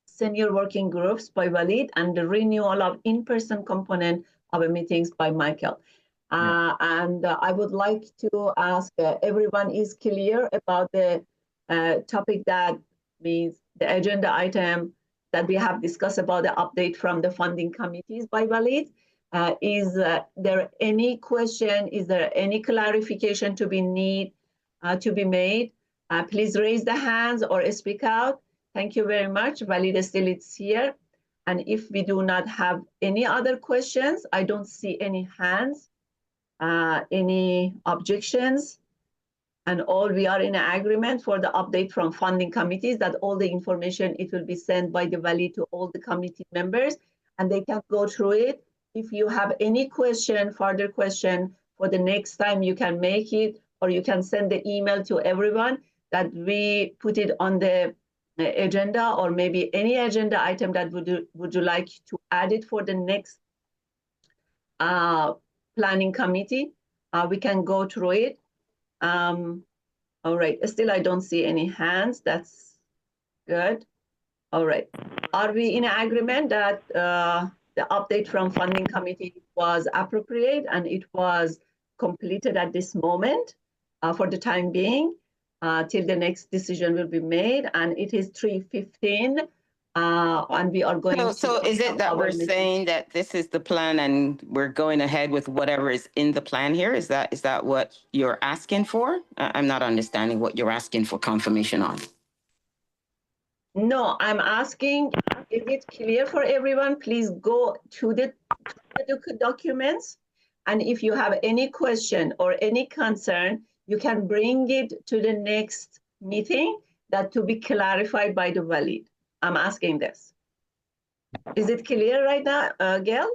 senior working groups by Waleed, and the renewal of in-person component of the meetings by Michael. And I would like to ask everyone is clear about the topic that means the agenda item that we have discussed about the update from the funding committees by Waleed. Is there any question? Is there any clarification to be made? Please raise the hands or speak out. Thank you very much. Waleed still is here. And if we do not have any other questions, I don't see any hands, any objections. And all we are in agreement for the update from funding committees that all the information, it will be sent by the Waleed to all the committee members and they can go through it. If you have any further question for the next time, you can make it, or you can send the email to everyone that we put it on the agenda, or maybe any agenda item that would you like to add it for the next planning committee. We can go through it. All right, still I don't see any hands. That's good. All right, are we in agreement that the update from funding committee was appropriate and it was completed at this moment? for the time being, till the next decision will be made. And it is 3:15, and we are going So to is it that our we're meeting. saying that this is the plan and we're going ahead with whatever is in the plan here? Is that what you're asking for? I'm not understanding what you're asking for confirmation on. No, I'm asking, is it clear for everyone? Please go to the documents. And if you have any question or any concern, you can bring it to the next meeting that to be clarified by the Walid. I'm asking this. Is it clear right now, Gail?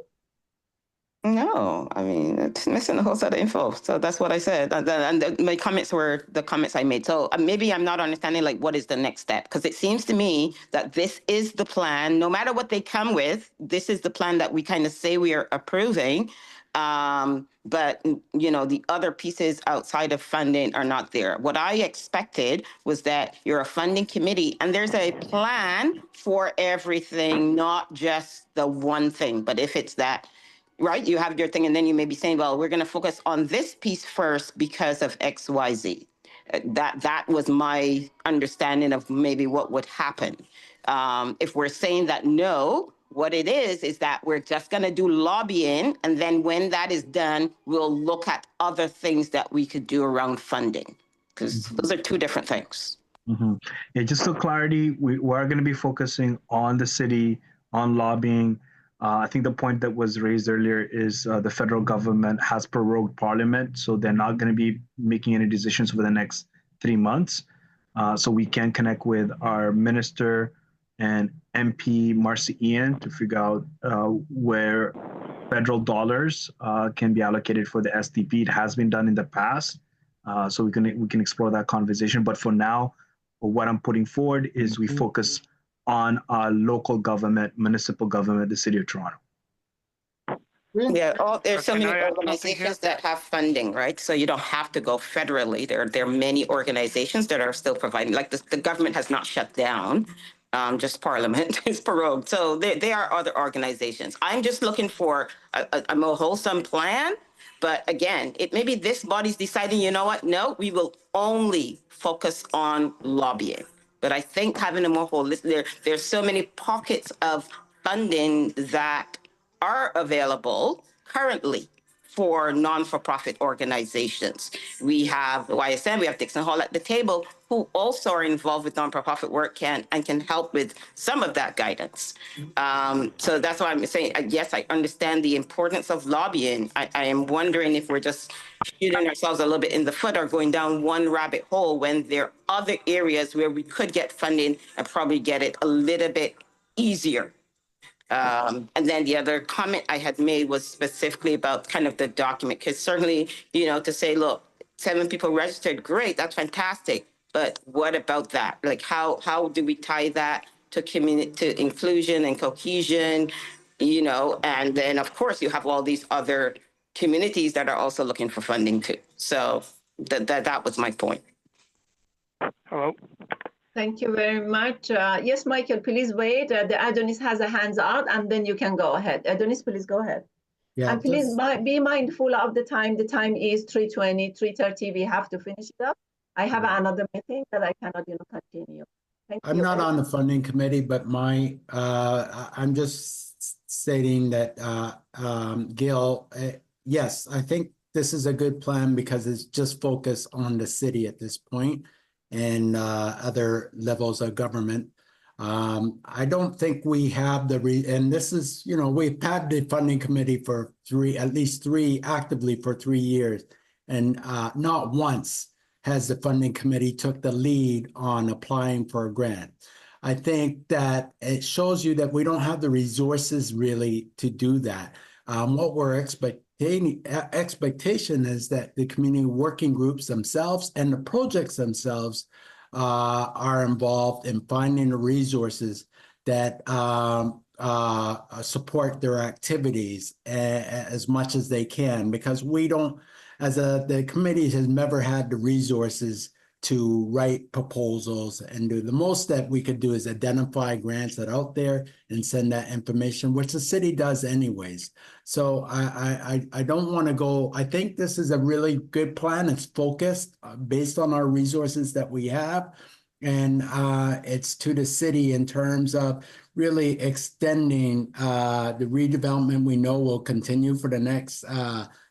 No, I mean, it's missing a whole set of info. So that's what I said. And my comments were the comments I made. So maybe I'm not understanding like what is the next step? Because it seems to me that this is the plan. No matter what they come with, this is the plan that we kind of say we are approving. But, you know, the other pieces outside of funding are not there. What I expected was that you're a funding committee and there's a plan for everything, not just the one thing. But if it's that, right, you have your thing and then you may be saying, well, we're going to focus on this piece first because of X, Y, Z. That was my understanding of maybe what would happen. If we're saying that no, what it is that we're just going to do lobbying. And then when that is done, we'll look at other things that we could do around funding, because those are two different things. Mm-hmm. Yeah, just so clarity, we are going to be focusing on the city, on lobbying. I think the point that was raised earlier is the federal government has prorogued parliament, so they're not going to be making any decisions for the next 3 months. So we can connect with our minister and MP Marcy Ian to figure out where federal dollars can be allocated for the SDP. It has been done in the past, so we can explore that conversation. But for now, what I'm putting forward is we focus on our local government, municipal government, the city of Toronto. Yeah, there's so Can many I add something organizations that have funding, right? So you don't have to go federally. There are many organizations that are still providing, like the government has not shut down, just Parliament is prorogued. So there are other organizations. I'm just looking for a more wholesome plan. But again, it maybe this body's deciding, you know what? No, we will only focus on lobbying. But I think having a more holistic, there's so many pockets of funding that are available currently for non-for-profit organizations. We have YSM, we have Dixon Hall at the table, who also are involved with non-for-profit work and can help with some of that guidance. So that's why I'm saying, yes, I understand the importance of lobbying. I am wondering if we're just shooting ourselves a little bit in the foot or going down one rabbit hole when there are other areas where we could get funding and probably get it a little bit easier. And then the other comment I had made was specifically about kind of the document, because certainly, you know, to say, look, 7 people registered, great, that's fantastic. But what about that? Like, how do we tie that to community, to inclusion and cohesion, you know? And then, of course, you have all these other communities that are also looking for funding too. So that was my point. Hello? Thank you very much. Yes, Michael, please wait. The Adonis has a hands out, and then you can go ahead. Adonis, please go ahead. Yeah, And please be mindful of the time. The time is 3:20, 3:30. We have to finish it up. I have another meeting that I cannot, continue. Thank you. I'm not on the funding committee, but I'm just stating that, Gil, yes, I think this is a good plan because it's just focused on the city at this point and other levels of government. I don't think we have and this is, we've had the funding committee for at least three actively for 3 years. And not once has the funding committee took the lead on applying for a grant. I think that it shows you that we don't have the resources really to do that. What we're expectation is that the community working groups themselves and the projects themselves are involved in finding the resources that support their activities as much as they can, because we don't, the committee has never had the resources to write proposals and do. The most that we could do is identify grants that are out there and send that information, which the city does anyways. So I don't want to go, I think this is a really good plan. It's focused based on our resources that we have. And it's to the city in terms of really extending the redevelopment we know will continue for the next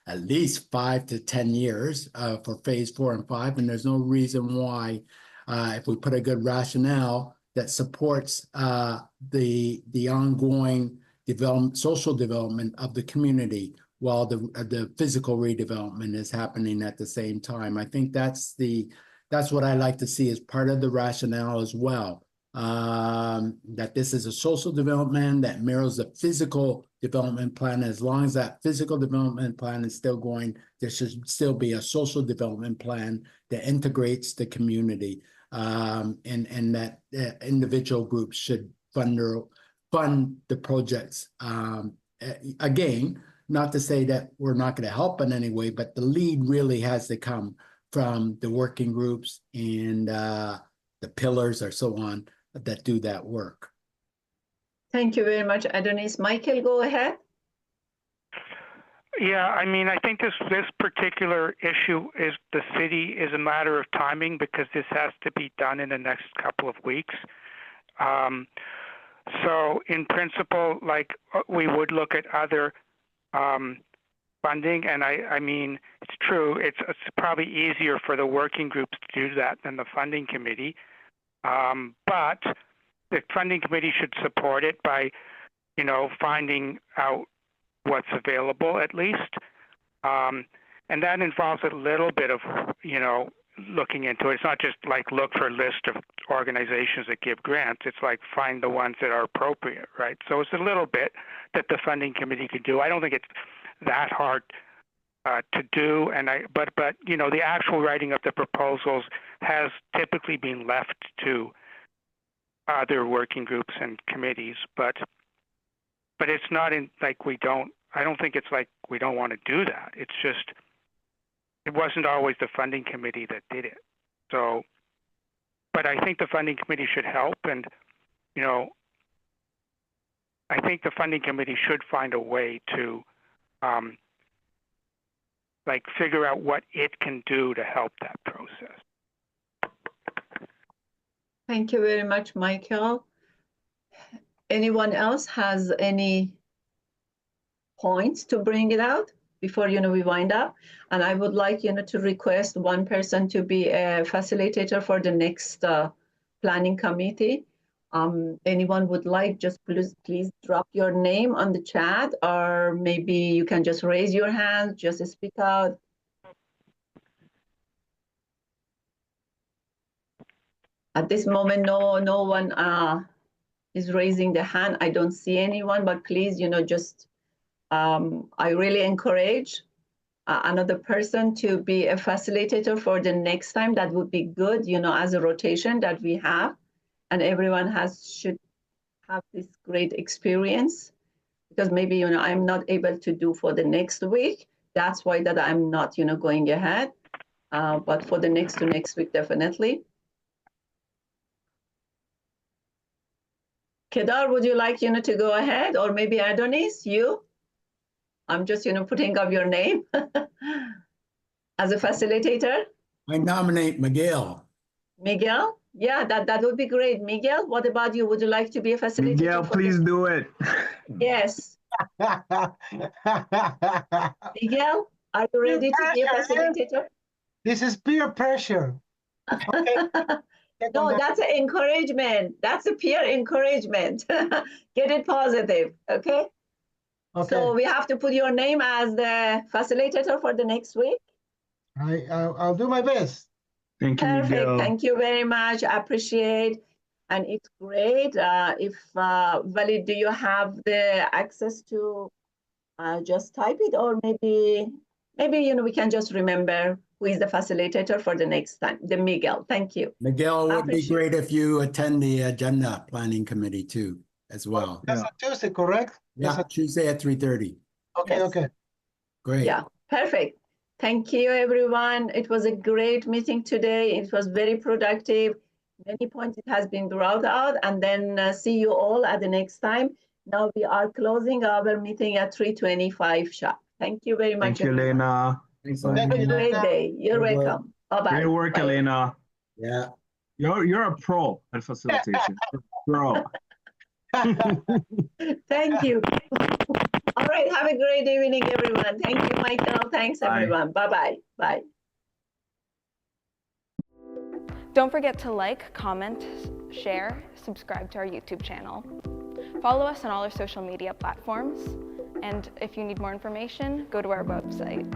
at least 5 to 10 years for phase 4 and 5. And there's no reason why, if we put a good rationale that supports the ongoing development, social development of the community while the physical redevelopment is happening at the same time. I think that's what I like to see as part of the rationale as well. That this is a social development that mirrors the physical development plan. As long as that physical development plan is still going, there should still be a social development plan that integrates the community, and that individual groups should fund the projects. Again, not to say that we're not going to help in any way, but the lead really has to come from the working groups and the pillars or so on that do that work. Thank you very much, Adonis. Michael, go ahead. Yeah, I mean, I think this particular issue is the city is a matter of timing because this has to be done in the next couple of weeks. So in principle, like we would look at other funding, and I mean, it's true. It's probably easier for the working groups to do that than the funding committee. But the funding committee should support it by, finding out what's available at least. And that involves a little bit of, looking into it. It's not just like look for a list of organizations that give grants. It's like find the ones that are appropriate, right? So it's a little bit that the funding committee could do. I don't think it's that hard to do, but the actual writing of the proposals has typically been left to other working groups and committees. But it's not like I don't think it's like we don't want to do that. It's just it wasn't always the funding committee that did it. So, but I think the funding committee should help, and I think the funding committee should find a way to figure out what it can do to help that process. Thank you very much, Michael. Anyone else has any points to bring it out before we wind up? And I would like to request one person to be a facilitator for the next planning committee. Anyone would like, just please drop your name on the chat, or maybe you can just raise your hand, just speak out. At this moment, no one is raising the hand. I don't see anyone, but please, just I really encourage another person to be a facilitator for the next time. That would be good, as a rotation that we have. And everyone should have this great experience, because maybe I'm not able to do for the next week. That's why that I'm not going ahead. But for the next week, definitely. Kedar, would you like to go ahead, or maybe Adonis, you? I'm just putting up your name as a facilitator. I nominate Miguel. Miguel? Yeah, that would be great. Miguel, what about you? Would you like to be a facilitator? Miguel, please do it. Yes. Miguel, are you ready to be a facilitator? This is peer pressure. Okay. No, that's an encouragement. That's a peer encouragement. Get it positive, okay? Okay. So we have to put your name as the facilitator for the next week? I'll do my best. Thank you, Perfect. Miguel. Thank you very much. I appreciate. And it's great. If Walid, do you have the access to just type it, or maybe we can just remember who is the facilitator for the next time? The Miguel. Thank you. Miguel, it would be great if you attend the agenda planning committee too, as well. That's a Tuesday, correct? Yeah, Tuesday at 3:30. Okay, Yes. okay. Great. Yeah, perfect. Thank you, everyone. It was a great meeting today. It was very productive. Many points it has been brought out, and then see you all at the next time. Now we are closing our meeting at 3:25 sharp. Thank you very much. Thank you, Elena. Thanks, Have Thank a you, great Elena. day. You're Good work. welcome. Bye-bye. Great work, Bye. Elena. Yeah. You're a pro at facilitation. Pro. Thank you. All right. Have a great evening, everyone. Thank you, Michael. Thanks, Bye. everyone. Bye-bye. Bye. Don't forget to like, comment, share, subscribe to our YouTube channel. Follow us on all our social media platforms. And if you need more information, go to our website.